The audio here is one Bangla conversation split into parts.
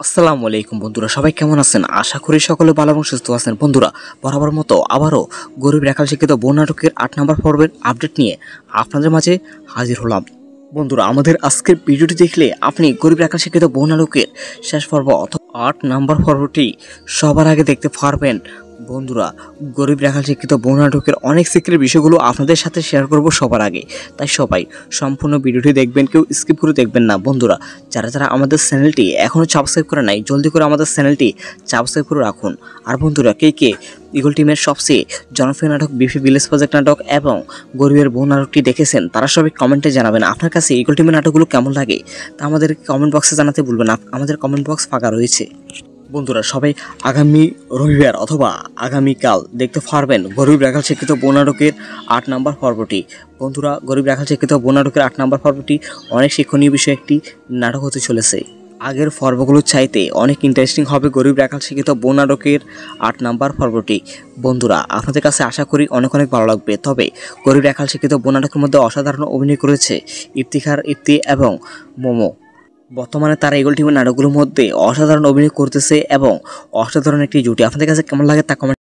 আসসালামু আলাইকুম বন্ধুরা, সবাই কেমন আছেন? আশা করি সকলে ভালো এবং সুস্থ আছেন। বন্ধুরা, বরাবর মতো আবারও গরিব রাখাল শিক্ষিত বউ নাটকের ৮ নম্বর পর্বের আপডেট নিয়ে আপনাদের মাঝে হাজির হলাম। বন্ধুরা, আমাদের আজকের ভিডিওটি দেখলে আপনি গরিব রাখাল শিক্ষিত বউ নাটকের শেষ পর্ব অথবা ৮ নম্বর পর্বটি সবার আগে দেখতে পারবেন। বন্ধুরা, গরিব রাখাল শিক্ষিত বউ নাটকের অনেক সিক্রেট বিষয়গুলো আপনাদের সাথে শেয়ার করব সবার আগে, তাই সবাই সম্পূর্ণ ভিডিওটি দেখবেন, কেউ স্কিপ করে দেখবেন না। বন্ধুরা, যারা যারা আমাদের চ্যানেলটি এখনও সাবস্ক্রাইব করে নাই, জলদি করে আমাদের চ্যানেলটি সাবস্ক্রাইব করে রাখুন। আর বন্ধুরা, কে কে ইগল টিমের সবচেয়ে জনপ্রিয় নাটক বিপি ভিলেজ প্রজেক্ট নাটক এবং গরিবের বউ নাটকটি দেখেছেন, তারা সবাই কমেন্টে জানাবেন আপনার কাছে ইগল টিমের নাটকগুলো কেমন লাগে, তা আমাদের কমেন্ট বক্সে জানাতে ভুলবেন না। আমাদের কমেন্ট বক্স ফাঁকা রয়েছে। বন্ধুরা, সবাই আগামী রবিবার অথবা আগামীকাল দেখতে পারবেন গরিব রাখাল শিক্ষিত বউ নাটকের ৮ নম্বর পর্বটি। বন্ধুরা, গরিব রাখাল শিক্ষিত বউ নাটকের ৮ নম্বর পর্বটি অনেক শিক্ষণীয় বিষয় একটি নাটক হতে চলেছে। আগের পর্বগুলোর চাইতে অনেক ইন্টারেস্টিং হবে গরিব রাখাল শিক্ষিত বউ নাটকের ৮ নম্বর পর্বটি। বন্ধুরা, আপনাদের কাছে আশা করি অনেক ভালো লাগবে। তবে গরিব রাখাল শিক্ষিত বউ নাটকের মধ্যে অসাধারণ অভিনয় করেছে ইফতি এবং মোমো। বর্তমানে তারা ইগল টিমের নাটকগুলোর মধ্যে অসাধারণ অভিনয় করতেছে এবং অসাধারণ একটি জুটি। আপনাদের কাছে কেমন লাগে তা কমেন্ট।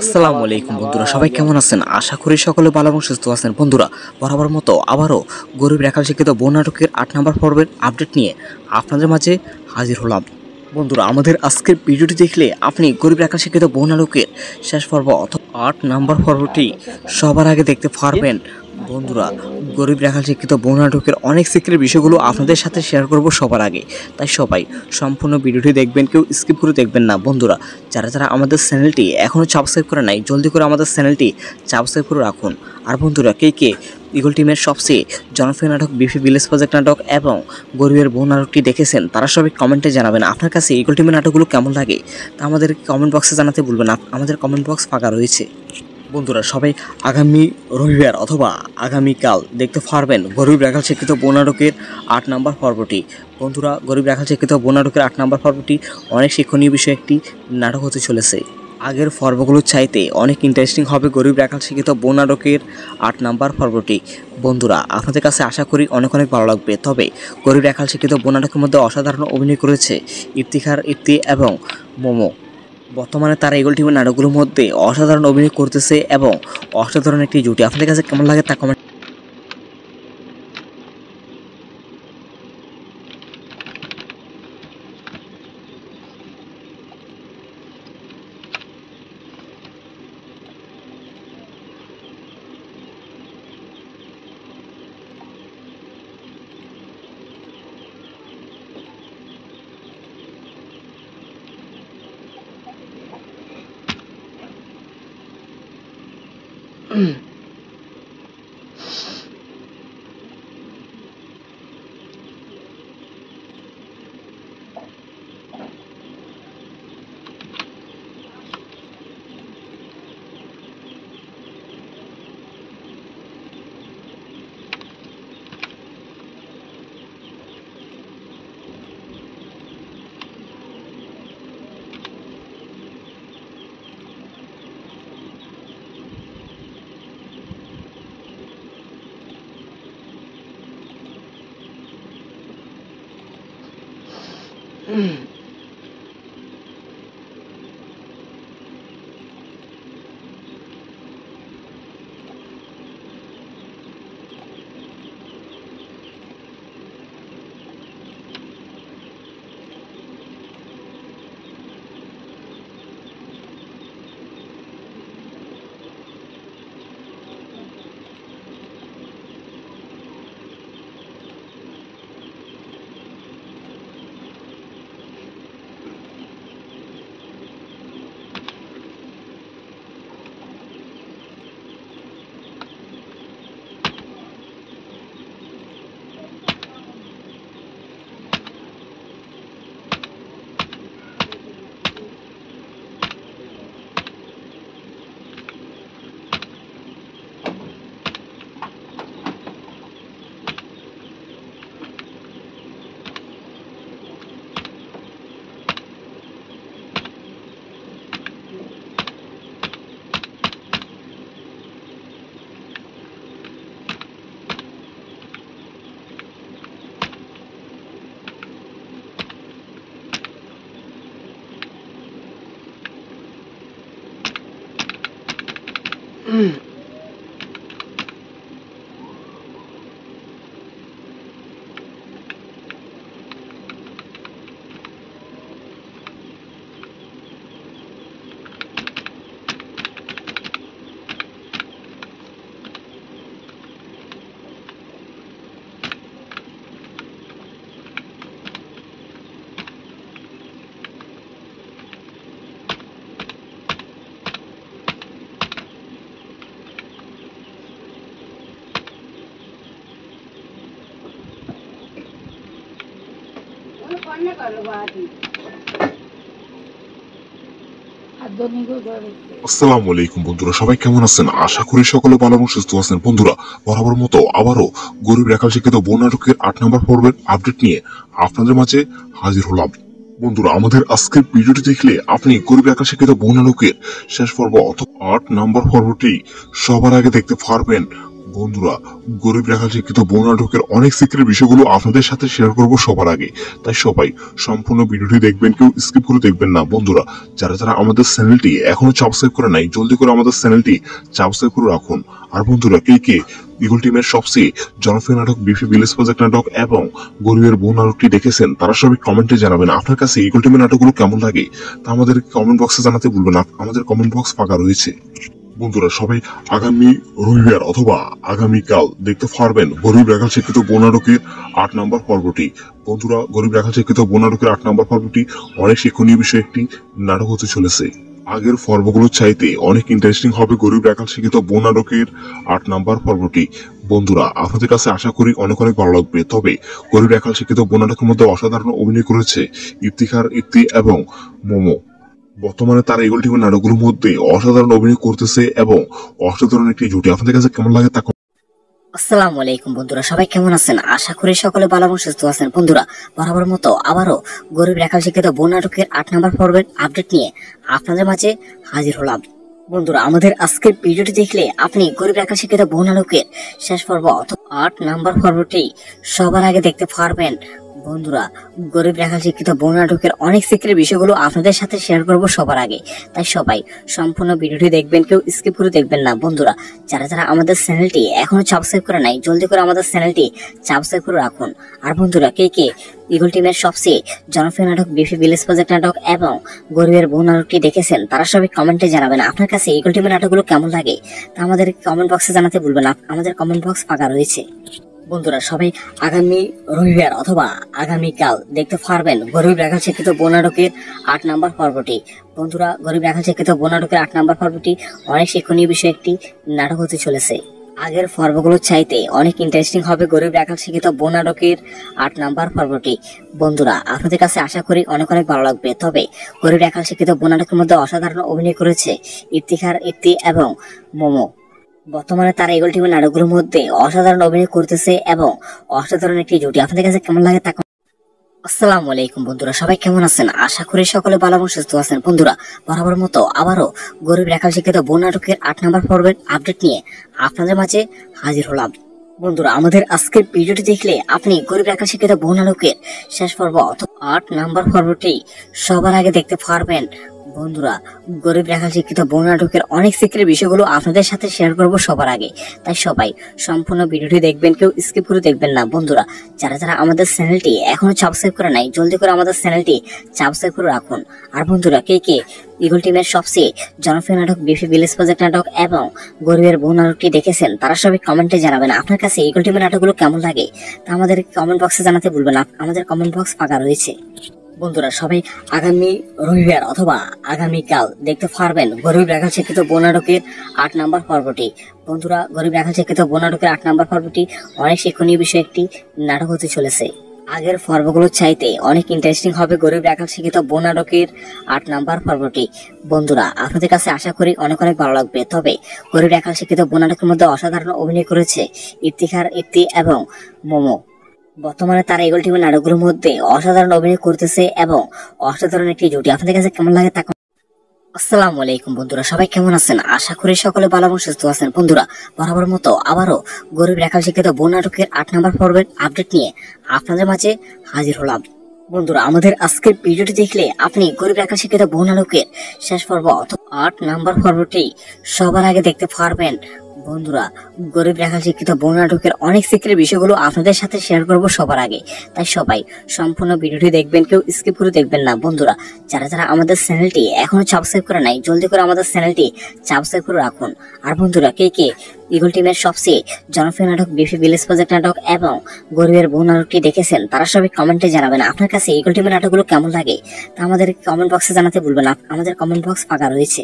আসসালামু আলাইকুম বন্ধুরা, সবাই কেমন আছেন? আশা করি সকলে ভালো এবং সুস্থ আছেন। বন্ধুরা, বরাবর মতো আবারও গরিব রাখাল শিক্ষিত বউ নাটকের ৮ নম্বর পর্বের আপডেট নিয়ে আপনাদের মাঝে হাজির হলাম। বন্ধুরা, আমাদের আজকের ভিডিওটি দেখলে আপনি গরিব রাখাল শিক্ষিত বউ নাটকের শেষ পর্ব অথবা ৮ নম্বর পর্বটি সবার আগে দেখতে পারবেন। বন্ধুরা, গরিব রাখাল শিক্ষিত বউ নাটকের অনেক সিক্রেট বিষয়গুলো আপনাদের সাথে শেয়ার করব সবার আগে, তাই সবাই সম্পূর্ণ ভিডিওটি দেখবেন, কেউ স্কিপ করে দেখবেন না। বন্ধুরা, যারা যারা আমাদের চ্যানেলটি এখনও সাবস্ক্রাইব করে নাই, জলদি করে আমাদের চ্যানেলটি সাবস্ক্রাইব করে রাখুন। আর বন্ধুরা, কে কে ইগল টিমের সবচেয়ে জনপ্রিয় নাটক বিপি ভিলেজ প্রজেক্ট নাটক এবং গরিবের বউ নাটকটি দেখেছেন, তারা সবাই কমেন্টে জানাবেন আপনার কাছে ইগল টিমের নাটকগুলো কেমন লাগে, তা আমাদের কমেন্ট বক্সে জানাতে ভুলবেন না। আমাদের কমেন্ট বক্স ফাঁকা রয়েছে। বন্ধুরা, সবাই আগামী রবিবার অথবা আগামীকাল দেখতে পারবেন গরিব রাখাল শিক্ষিত বউ নাটকের ৮ নম্বর পর্বটি। বন্ধুরা, গরিব রাখাল শিক্ষিত বউ নাটকের ৮ নম্বর পর্বটি অনেক শিক্ষণীয় বিষয় একটি নাটক হতে চলেছে। আগের পর্বগুলোর চাইতে অনেক ইন্টারেস্টিং হবে গরিব রাখাল শিক্ষিত বউ নাটকের ৮ নম্বর পর্বটি। বন্ধুরা, আপনাদের কাছে আশা করি অনেক ভালো লাগবে। তবে গরিব রাখাল শিক্ষিত বউ নাটকের মধ্যে অসাধারণ অভিনয় করেছে ইফতি এবং মোমো। বর্তমানে তারা ইগল টিমের নাটকগুলোর মধ্যে অসাধারণ অভিনয় করতেছে এবং অসাধারণ একটি জুটি। আপনাদের কাছে কেমন লাগে তা কমেন্ট। আসসালামু আলাইকুম বন্ধুরা, সবাই কেমন আছেন? আশা করি সকলে ভালো এবং সুস্থ আছেন। বন্ধুরা, বরাবর মতো আবারও গরিব রাখাল শিক্ষিত বউ নাটকের 8 নম্বর পর্বের আপডেট নিয়ে আপনাদের মাঝে হাজির হলাম। বন্ধুরা, আমাদের আজকের ভিডিওটি দেখলে আপনি গরিব রাখাল শিক্ষিত বউ নাটকের শেষ পর্ব অথবা 8 নম্বর পর্বটি সবার আগে দেখতে পারবেন। বন্ধুরা, গরিব রাখাল শিক্ষিত বউ নাটকের অনেক সিক্রেট বিষয়গুলো আপনাদের সাথে শেয়ার করব সবার আগে, তাই সবাই সম্পূর্ণ ভিডিওটি দেখবেন, কেউ স্কিপ করে দেখবেন না। বন্ধুরা, যারা যারা আমাদের চ্যানেলটি এখনো সাবস্ক্রাইব করে নাই, জলদি করে আমাদের চ্যানেলটি সাবস্ক্রাইব করে রাখুন। আর বন্ধুরা, কে ইগল টিমের সবচেয়ে জনপ্রিয় নাটক বিপি ভিলেজ প্রজেক্ট নাটক এবং গরিবের বউ নাটকটি দেখেছেন, তারা সবাই কমেন্টে জানাবেন আপনার কাছে ইগল টিমের নাটকগুলো কেমন লাগে, তা আমাদের কমেন্ট বক্সে জানাতে ভুলবেন না। আমাদের কমেন্ট বক্স ফাঁকা রয়েছে। বন্ধুরা, সবাই আগামী রবিবার অথবা আগামীকাল দেখতে পারবেন গরিব রাখাল শিক্ষিত বউ নাটকের 8 নম্বর পর্বটি। বন্ধুরা, গরিব রাখাল শিক্ষিত বউ নাটকের 8 নম্বর পর্বটি অনেক শিক্ষণীয় বিষয়ে একটি নাটক হতে চলেছে। আগের পর্বগুলোর চাইতে অনেক ইন্টারেস্টিং হবে গরিব রাখাল শিক্ষিত বউ নাটকের 8 নম্বর পর্বটি। বন্ধুরা, আপনাদের কাছে আশা করি অনেক অনেক ভালো লাগবে। তবে গরিব রাখাল শিক্ষিত বউ নাটকের মধ্যে অসাধারণ অভিনয় করেছে ইফতি এবং মোমো। বর্তমানে তারা ইগল টিমের নাটকগুলোর মধ্যে অসাধারণ অভিনয় করতেছে এবং অসাধারণ একটি জুটি। আপনাদের কাছে কেমন লাগে তা আসসালামু আলাইকুম বন্ধুরা, সবাই কেমন আছেন? আশা করি সকলে ভালো এবং সুস্থ আছেন। বন্ধুরা, বরাবর মতো আবারও গরিব রাখাল শিক্ষিত বউ নাটকের 8 নম্বর পর্বের আপডেট নিয়ে আপনাদের মাঝে হাজির হলাম। বন্ধুরা, আমাদের আজকের ভিডিওটি দেখলে আপনি গরিব রাখাল শিক্ষিত বউ নাটকের শেষ পর্ব অথবা 8 নম্বর পর্বটি সবার আগে দেখতে পারবেন। বন্ধুরা, গরিব রাখাল শিক্ষিত বউ নাটকের অনেক সিক্রেট বিষয়গুলো আপনাদের সাথে শেয়ার করব সবার আগে, তাই সবাই সম্পূর্ণ ভিডিওটি দেখবেন, কেউ স্কিপ করে দেখবেন না। বন্ধুরা, যারা যারা আমাদের চ্যানেলটি এখনো সাবস্ক্রাইব করে নাই, জলদি করে আমাদের চ্যানেলটি সাবস্ক্রাইব করে রাখুন। আর বন্ধুরা, কে ইগল টিমের সবচেয়ে জনপ্রিয় নাটক বিপি ভিলেজ প্রজেক্ট নাটক এবং গরিবের বউ নাটকটি দেখেছেন, তারা সবাই কমেন্টে জানাবেন আপনার কাছে ইগল টিমের নাটকগুলো কেমন লাগে, তা আমাদের কমেন্ট বক্সে জানাতে ভুলবেন না। আমাদের কমেন্ট বক্স ফাঁকা রয়েছে। বন্ধুরা, সবাই আগামী রবিবার অথবা আগামীকাল দেখতে পারবেন গরিব রাখাল শিক্ষিত বউ নাটকের 8 নম্বর পর্বটি। বন্ধুরা, গরিব রাখাল শিক্ষিত বউ নাটকের 8 নম্বর পর্বটি অনেক শিক্ষণীয় বিষয়ে একটি নাটক হতে চলেছে। আগের পর্বগুলোর চাইতে অনেক ইন্টারেস্টিং হবে গরিব রাখাল শিক্ষিত বউ নাটকের 8 নম্বর পর্বটি। বন্ধুরা, আপনাদের কাছে আশা করি অনেক অনেক ভালো লাগবে। তবে গরিব রাখাল শিক্ষিত বউ নাটকের মধ্যে অসাধারণ অভিনয় করেছে ইফতি এবং মোমো। বর্তমানে তারা ইগল টিমের নাটকগুলোর মধ্যে অসাধারণ অভিনয় করতেছে এবং অসাধারণ একটি জুটি। আপনাদের কাছে কেমন লাগে তা আসসালামু আলাইকুম বন্ধুরা, সবাই কেমন আছেন? আশা করি সকলে ভালো এবং সুস্থ আছেন। বন্ধুরা, বরাবর মতো আবারও গরিব রাখাল শিক্ষিত বউ নাটকের 8 নম্বর পর্বের আপডেট নিয়ে আপনাদের মাঝে হাজির হলাম। বন্ধুরা, আমাদের আজকের ভিডিওটি দেখলে আপনি গরিব রাখাল শিক্ষিত বউ নাটকের শেষ পর্ব অথবা 8 নম্বর পর্বটি সবার আগে দেখতে পারবেন। বন্ধুরা, গরিব রাখাল শিক্ষিত বউ নাটকের অনেক সিক্রেট বিষয়গুলো আপনাদের সাথে শেয়ার করব সবার আগে, তাই সবাই সম্পূর্ণ ভিডিওটি দেখবেন, কেউ স্কিপ করে দেখবেন না। বন্ধুরা, যারা যারা আমাদের চ্যানেলটি এখনো সাবস্ক্রাইব করে নাই, জলদি করে আমাদের চ্যানেলটি সাবস্ক্রাইব করে রাখুন। আর বন্ধুরা, কে ইগল টিমের সবচেয়ে জনপ্রিয় নাটক বিপি ভিলেজ প্রজেক্ট নাটক এবং গরিবের বউ নাটকটি দেখেছেন, তারা সবাই কমেন্টে জানাবেন আপনার কাছে ইগল টিমের নাটকগুলো কেমন লাগে, তা আমাদের কমেন্ট বক্সে জানাতে ভুলবেন না। আমাদের কমেন্ট বক্স ফাঁকা রয়েছে। বন্ধুরা, সবাই আগামী রবিবার অথবা আগামীকাল দেখতে পারবেন গরিব রাখাল শিক্ষিত বউ নাটকের 8 নম্বর পর্বটি। বন্ধুরা, গরিব রাখাল শিক্ষিত বউ নাটকের 8 নম্বর পর্বটি অনেক শিক্ষণীয় বিষয়ে একটি নাটক হতে চলেছে। আগের পর্বগুলোর চাইতে অনেক ইন্টারেস্টিং হবে গরিব রাখাল শিক্ষিত বউ নাটকের 8 নম্বর পর্বটি। বন্ধুরা, আপনাদের কাছে আশা করি অনেক অনেক ভালো লাগবে। তবে গরিব রাখাল শিক্ষিত বউ নাটকের মধ্যে অসাধারণ অভিনয় করেছে ইফতি এবং মোমো। বর্তমানে তারা ইগল টিমের নাটকগুলোর মধ্যে অসাধারণ অভিনয় করতেছে এবং অসাধারণ একটি জুটি। আপনাদের কাছে কেমন লাগে তা আসসালামু আলাইকুম বন্ধুরা, সবাই কেমন আছেন? আশা করি সকলে ভালো এবং সুস্থ আছেন। বন্ধুরা, বরাবর মতো আবারও গরিব রাখাল শিক্ষিত বউ নাটকের 8 নম্বর পর্বের আপডেট নিয়ে আপনাদের মাঝে হাজির হলাম। বন্ধুরা আমাদের আজকের ভিডিওটি দেখলে আপনি গরিব একা শিক্ষিত বহু নাটকের শেষ পর্ব অথবা ৮ নাম্বার পর্বটি সবার আগে দেখতে পারবেন। বন্ধুরা গরিব রেখা শিক্ষিত বহু নাটকের অনেক সিক্রেট বিষয়গুলো আপনাদের সাথে শেয়ার করব সবার আগে, তাই সবাই সম্পূর্ণ ভিডিওটি দেখবেন, কেউ স্কিপ করে দেখবেন না। বন্ধুরা যারা যারা আমাদের চ্যানেলটি এখনো সাবস্ক্রাইব করে নাই জলদি করে আমাদের চ্যানেলটি সাবস্ক্রাইব করে রাখুন। আর বন্ধুরা কে কে ইগল টিমের সবচেয়ে জনপ্রিয় নাটক বিপি ভিলেজ প্রজেক্ট নাটক এবং গরিবের বউ নাটকটি দেখেছেন তারা সবাই কমেন্টে জানাবেন আপনার কাছে ইগল টিমের নাটকগুলো কেমন লাগে, তা আমাদের কমেন্ট বক্সে জানাতে ভুলবেন না, আমাদের কমেন্ট বক্স ফাঁকা রয়েছে।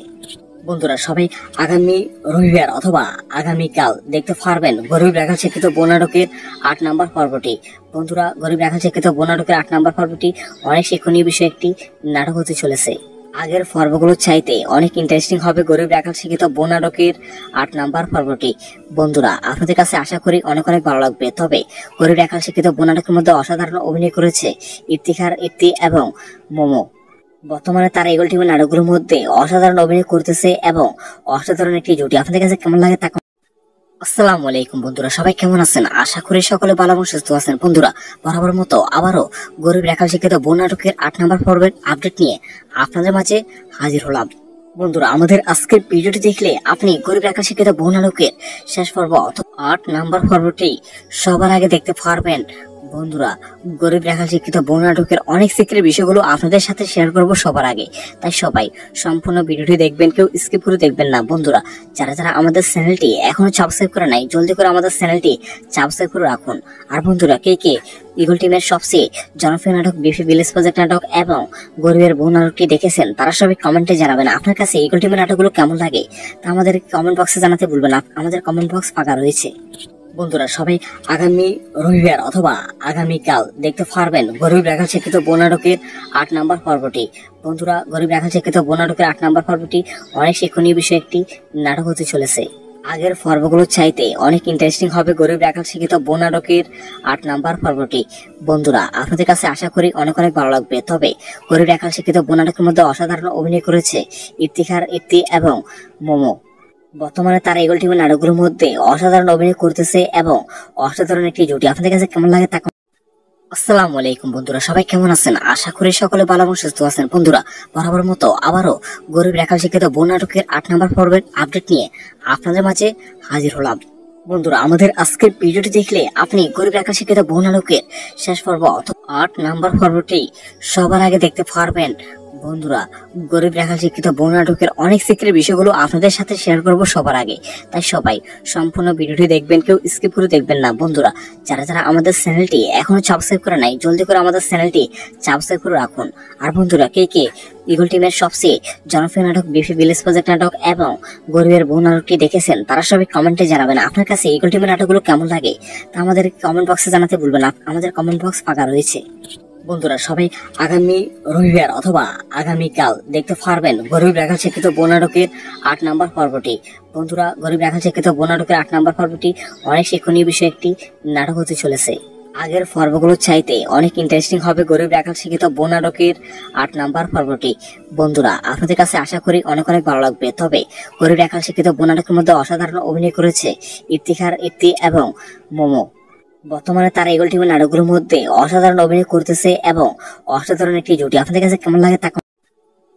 বন্ধুরা সবাই আগামী রবিবার অথবা আগামীকাল দেখতে পারবেন গরিব রেখা শিক্ষিত বউ নাটকের ৮ নাম্বার পর্বটি। বন্ধুরা গরিব রেখা শিক্ষিত বউ নাটকের ৮ নাম্বার পর্বটি অনেক শিক্ষণীয় বিষয় একটি নাটক হতে চলেছে। আগের পর্বগুলোর চাইতে অনেক ইন্টারেস্টিং হবে গরিব রেখা শিক্ষিত বউ নাটকের ৮ নাম্বার পর্বটি। বন্ধুরা আপনাদের কাছে আশা করি অনেক অনেক ভালো লাগবে। তবে গরিব রেখা শিক্ষিত বউ নাটকের মধ্যে অসাধারণ অভিনয় করেছে ইফতিখার, ইফতি এবং মোমো। বর্তমানে তারা ইগল টিমের নাটকগুলোর মধ্যে অসাধারণ অভিনয় করতেছে এবং অসাধারণ একটি জুটি। আপনাদের কাছে কেমন লাগে তা আসসালামু আলাইকুম বন্ধুরা, সবাই কেমন আছেন? আশা করি সকলে ভালো এবং সুস্থ আছেন। বন্ধুরা বরাবর মতো আবারও গরিব রেখা শিক্ষিত বউ নাটকের ৮ নাম্বার পর্বের আপডেট নিয়ে আপনাদের মাঝে হাজির হলাম। বন্ধুরা আমাদের আজকের ভিডিওটি দেখলে আপনি গরিব রেখা শিক্ষিত বউ নাটকের শেষ পর্ব অথবা ৮ নাম্বার পর্বটি সবার আগে দেখতে পারবেন। বন্ধুরা গরিব রেখা শিক্ষিত বউ নাটকের অনেক সিক্রেট বিষয়গুলো আপনাদের সাথে শেয়ার করব সবার আগে, তাই সবাই সম্পূর্ণ ভিডিওটি দেখবেন, কেউ স্কিপ করে দেখবেন না। বন্ধুরা যারা যারা আমাদের চ্যানেলটি এখনো সাবস্ক্রাইব করে নাই জলদি করে আমাদের চ্যানেলটি সাবস্ক্রাইব করে রাখুন। আর বন্ধুরা কে কে ইগল টিমের সবচেয়ে জনপ্রিয় নাটক বিপি ভিলেজ প্রজেক্ট নাটক এবং গরিবের বউ নাটকটি দেখেছেন তারা সবাই কমেন্টে জানাবেন আপনার কাছে ইগল টিমের নাটকগুলো কেমন লাগে, তা আমাদের কমেন্ট বক্সে জানাতে ভুলবেন না, আমাদের কমেন্ট বক্স ফাঁকা রয়েছে। বন্ধুরা সবাই আগামী রবিবার অথবা আগামীকাল দেখতে পারবেন গরিব রেখা শিক্ষিত বউ নাটকের ৮ নাম্বার পর্বটি। বন্ধুরা গরিব রেখা শিক্ষিত বউ নাটকের ৮ নাম্বার পর্বটি অনেক শিক্ষণীয় বিষয় একটি নাটক হতে চলেছে। আগের পর্বগুলোর চাইতে অনেক ইন্টারেস্টিং হবে গরিব রেখা শিক্ষিত বউ নাটকের ৮ নাম্বার পর্বটি। বন্ধুরা আপনাদের কাছে আশা করি অনেক অনেক ভালো লাগবে। তবে গরিব রেখা শিক্ষিত বউ নাটকের মধ্যে অসাধারণ অভিনয় করেছে ইফতিখার, ইফতি এবং মোমো। বর্তমানে তারা ইগল টিমের নাটকগুলোর মধ্যে অসাধারণ অভিনয় করতেছে এবং অসাধারণ একটি জুটি। আপনাদের কাছে কেমন লাগে তা আসসালামু আলাইকুম বন্ধুরা, সবাই কেমন আছেন? আশা করি সকলে ভালো এবং সুস্থ আছেন। বন্ধুরা বরাবর মতো আবারও গরিব রেখা শিক্ষিত বউ নাটকের ৮ নাম্বার পর্বের আপডেট নিয়ে আপনাদের মাঝে হাজির হলাম। বন্ধুরা আমাদের আজকের ভিডিওটি দেখলে আপনি গরিব রেখা শিক্ষিত বউ নাটকের শেষ পর্ব অথবা ৮ নাম্বার পর্বটি সবার আগে দেখতে পারবেন। বন্ধুরা গরিব রেখা শিক্ষিত বউ নাটকের অনেক সিক্রেট বিষয়গুলো আপনাদের সাথে শেয়ার করব সবার আগে, তাই সবাই সম্পূর্ণ ভিডিওটি দেখবেন, কেউ স্কিপ করে দেখবেন না। বন্ধুরা যারা যারা আমাদের চ্যানেলটি এখনো সাবস্ক্রাইব করে নাই জলদি করে আমাদের চ্যানেলটি সাবস্ক্রাইব করে রাখুন। আর বন্ধুরা কে কে ইগল টিমের সবচেয়ে জনপ্রিয় নাটক বিপি ভিলেজ প্রজেক্ট নাটক এবং গরিবের বউ নাটকটি দেখেছেন তারা সবাই কমেন্টে জানাবেন আপনার কাছে ইগল টিমের নাটকগুলো কেমন লাগে, তা আমাদের কমেন্ট বক্সে জানাতে ভুলবেন না, আমাদের কমেন্ট বক্স ফাঁকা রয়েছে। বন্ধুরা সবাই আগামী রবিবার অথবা আগামীকাল দেখতে পারবেন গরিব রেখা শিক্ষিত বউ নাটকের ৮ নাম্বার পর্বটি। বন্ধুরা গরিব রেখা শিক্ষিত বউ নাটকের ৮ নাম্বার পর্বটি অনেক শিক্ষণীয় বিষয় একটি নাটক হতে চলেছে। আগের পর্বগুলোর চাইতে অনেক ইন্টারেস্টিং হবে গরিব রেখা শিক্ষিত বউ নাটকের ৮ নাম্বার পর্বটি। বন্ধুরা আপনাদের কাছে আশা করি অনেক অনেক ভালো লাগবে। তবে গরিব রেখা শিক্ষিত বউ নাটকের মধ্যে অসাধারণ অভিনয় করেছে ইফতিখার, ইফতি এবং মোমো। বর্তমানে তারা ইগল টিমের নাটকগুলোর মধ্যে অসাধারণ অভিনয় করতেছে এবং অসাধারণ একটি জুটি। আপনাদের কাছে কেমন লাগে তা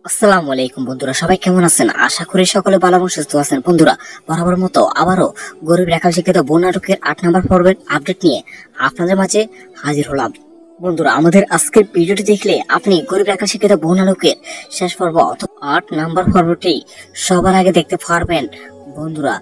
আসসালামু আলাইকুম বন্ধুরা, সবাই কেমন আছেন? আশা করি সকলে ভালো এবং সুস্থ আছেন। বন্ধুরা বরাবর মতো আবারও গরিব রেখা শিক্ষিত বউ নাটকের ৮ নাম্বার পর্বের আপডেট নিয়ে আপনাদের মাঝে হাজির হলাম। বন্ধুরা আমাদের আজকের ভিডিওটি দেখলে আপনি গরিব রেখা শিক্ষিত বউ নাটকের শেষ পর্ব অথবা ৮ নাম্বার পর্বটি সবার আগে দেখতে পারবেন। বন্ধুরা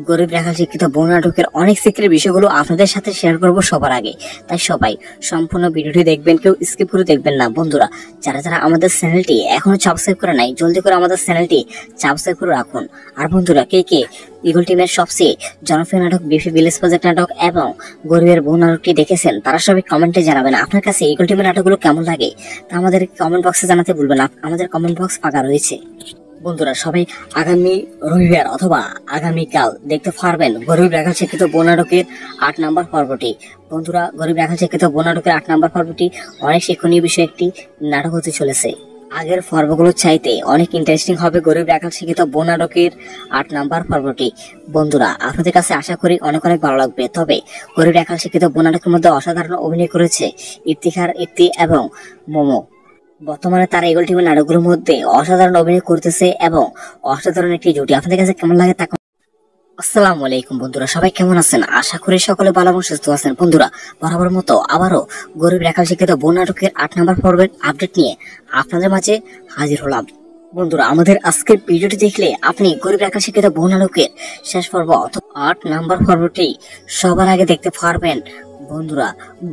গরিব রেখা শিক্ষিত বউ নাটকের অনেক সিক্রেট বিষয়গুলো আপনাদের সাথে শেয়ার করব সবার আগে, তাই সবাই সম্পূর্ণ ভিডিওটি দেখবেন, কেউ স্কিপ করে দেখবেন না। বন্ধুরা যারা যারা আমাদের চ্যানেলটি এখনো সাবস্ক্রাইব করে নাই জলদি করে আমাদের চ্যানেলটি সাবস্ক্রাইব করে রাখুন। আর বন্ধুরা কে কে ইগল টিমের সবচেয়ে জনপ্রিয় নাটক বিপি ভিলেজ প্রজেক্ট নাটক এবং গরিবের বউ নাটকটি দেখেছেন তারা সবাই কমেন্টে জানাবেন আপনার কাছে ইগল টিমের নাটকগুলো কেমন লাগে, তা আমাদের কমেন্ট বক্সে জানাতে ভুলবেন না, আমাদের কমেন্ট বক্স ফাঁকা রয়েছে। বন্ধুরা সবাই আগামী রবিবার অথবা আগামীকাল দেখতে পারবেন গরিব রেখা শিক্ষিত বউ নাটকের ৮ নাম্বার পর্বটি। বন্ধুরা গরিব রেখা শিক্ষিত বউ নাটকের ৮ নাম্বার পর্বটি অনেক শিক্ষণীয় বিষয় একটি নাটক হতে চলেছে। আগের পর্বগুলো চাইতে অনেক ইন্টারেস্টিং হবে গরিব রাখাল শিক্ষিত বোন নাটকের ৮ নাম্বার পর্বটি। বন্ধুরা আপনাদের কাছে আশা করি অনেক অনেক ভালো লাগবে। তবে গরিব রাখাল শিক্ষিত বোন নাটকের মধ্যে অসাধারণ অভিনয় করেছে ইফতিখার, ইফতি এবং মোমো। বর্তমানে তারা ইগল টিমের নাটকগুলোর মধ্যে অসাধারণ অভিনয় করতেছে এবং অসাধারণ একটি জুটি। আপনাদের কাছে কেমন লাগে তা। আসসালামু আলাইকুম বন্ধুরা, সবাই কেমন আছেন? আশা করি সকলে ভালো এবং সুস্থ আছেন। বন্ধুরা বরাবর মতো আবারও গরিব রাখাল শিক্ষিত বোন নাটকের ৮ নাম্বার পর্বের আপডেট নিয়ে আপনাদের মাঝে হাজির হলাম। বন্ধুরা আমাদের আজকের ভিডিওটি দেখলে আপনি গরিব রাখাল শিক্ষিত বোন নাটকের শেষ পর্ব অথবা ৮ নাম্বার পর্বটি সবার আগে দেখতে পারবেন। বন্ধুরা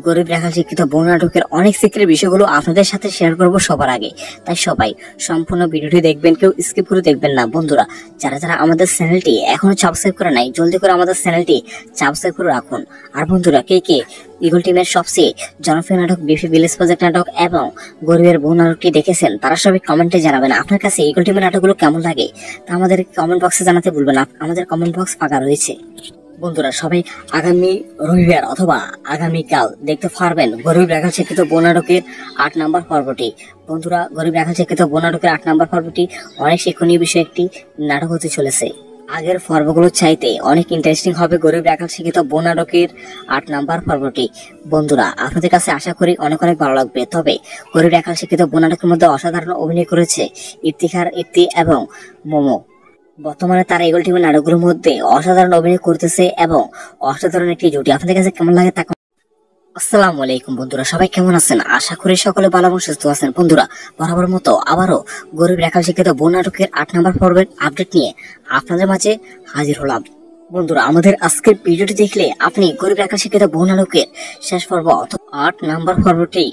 গরিব রাখাল শিক্ষিত বোন নাটকের অনেক সিক্রেট বিষয়গুলো আপনাদের সাথে শেয়ার করব সবার আগে, তাই সবাই সম্পূর্ণ ভিডিওটি দেখবেন, কেউ স্কিপ করে দেখবেন না। বন্ধুরা যারা যারা আমাদের চ্যানেলটি এখনো সাবস্ক্রাইব করে নাই, জলদি করে আমাদের চ্যানেলটি সাবস্ক্রাইব করে রাখুন। আর বন্ধুরা কে কে ইগল টিমের সবচেয়ে জনপ্রিয় নাটক বিপি ভিলেজ প্রজেক্ট নাটক এবং গরিবের বোন নাটকটি দেখেছেন তারা সবাই কমেন্টে জানাবেন আপনার কাছে ইগল টিমের নাটকগুলো কেমন লাগে, তা আমাদের কমেন্ট বক্সে জানাতে ভুলবেন না। আমাদের কমেন্ট বক্স ফাঁকা রয়েছে। বন্ধুরা সবাই আগামী রবিবার অথবা আগামীকাল দেখতে পারবেন গরিব রাখাল শিক্ষিত বোন নাটকের ৮ নাম্বার পর্বটি। বন্ধুরা গরিব রাখাল শিক্ষিত বোন নাটকের ৮ নাম্বার পর্বটি অনেক শিক্ষণীয় বিষয় একটি নাটক হতে চলেছে। আগের পর্বগুলো চাইতে অনেক ইন্টারেস্টিং হবে গরিব রাখাল শিক্ষিত বোন নাটকের ৮ নাম্বার পর্বটি। বন্ধুরা আপনাদের কাছে আশা করি অনেক অনেক ভালো লাগবে। তবে গরিব রাখাল শিক্ষিত বোন নাটকের মধ্যে অসাধারণ অভিনয় করেছে ইফতিখার, ইফতি এবং মোমো। বর্তমানে তারা ইগল টিমের নাটকগুলোর মধ্যে অসাধারণ অভিনয় করতেছে এবং অসাধারণ একটি জুটি। আপনাদের কাছে কেমন লাগে তা। আসসালামু আলাইকুম বন্ধুরা, সবাই কেমন আছেন? আশা করি সকলে ভালো এবং সুস্থ আছেন। বন্ধুরা বরাবর মতো আবারও গরিব রাখাল শিক্ষিত বোন নাটকের ৮ নাম্বার পর্বের আপডেট নিয়ে আপনাদের মাঝে হাজির হলাম। বন্ধুরা আমাদের আজকের ভিডিওটি দেখলে আপনি গরিব রাখাল শিক্ষিত বোন নাটকের শেষ পর্ব অথবা ৮ নাম্বার পর্বটি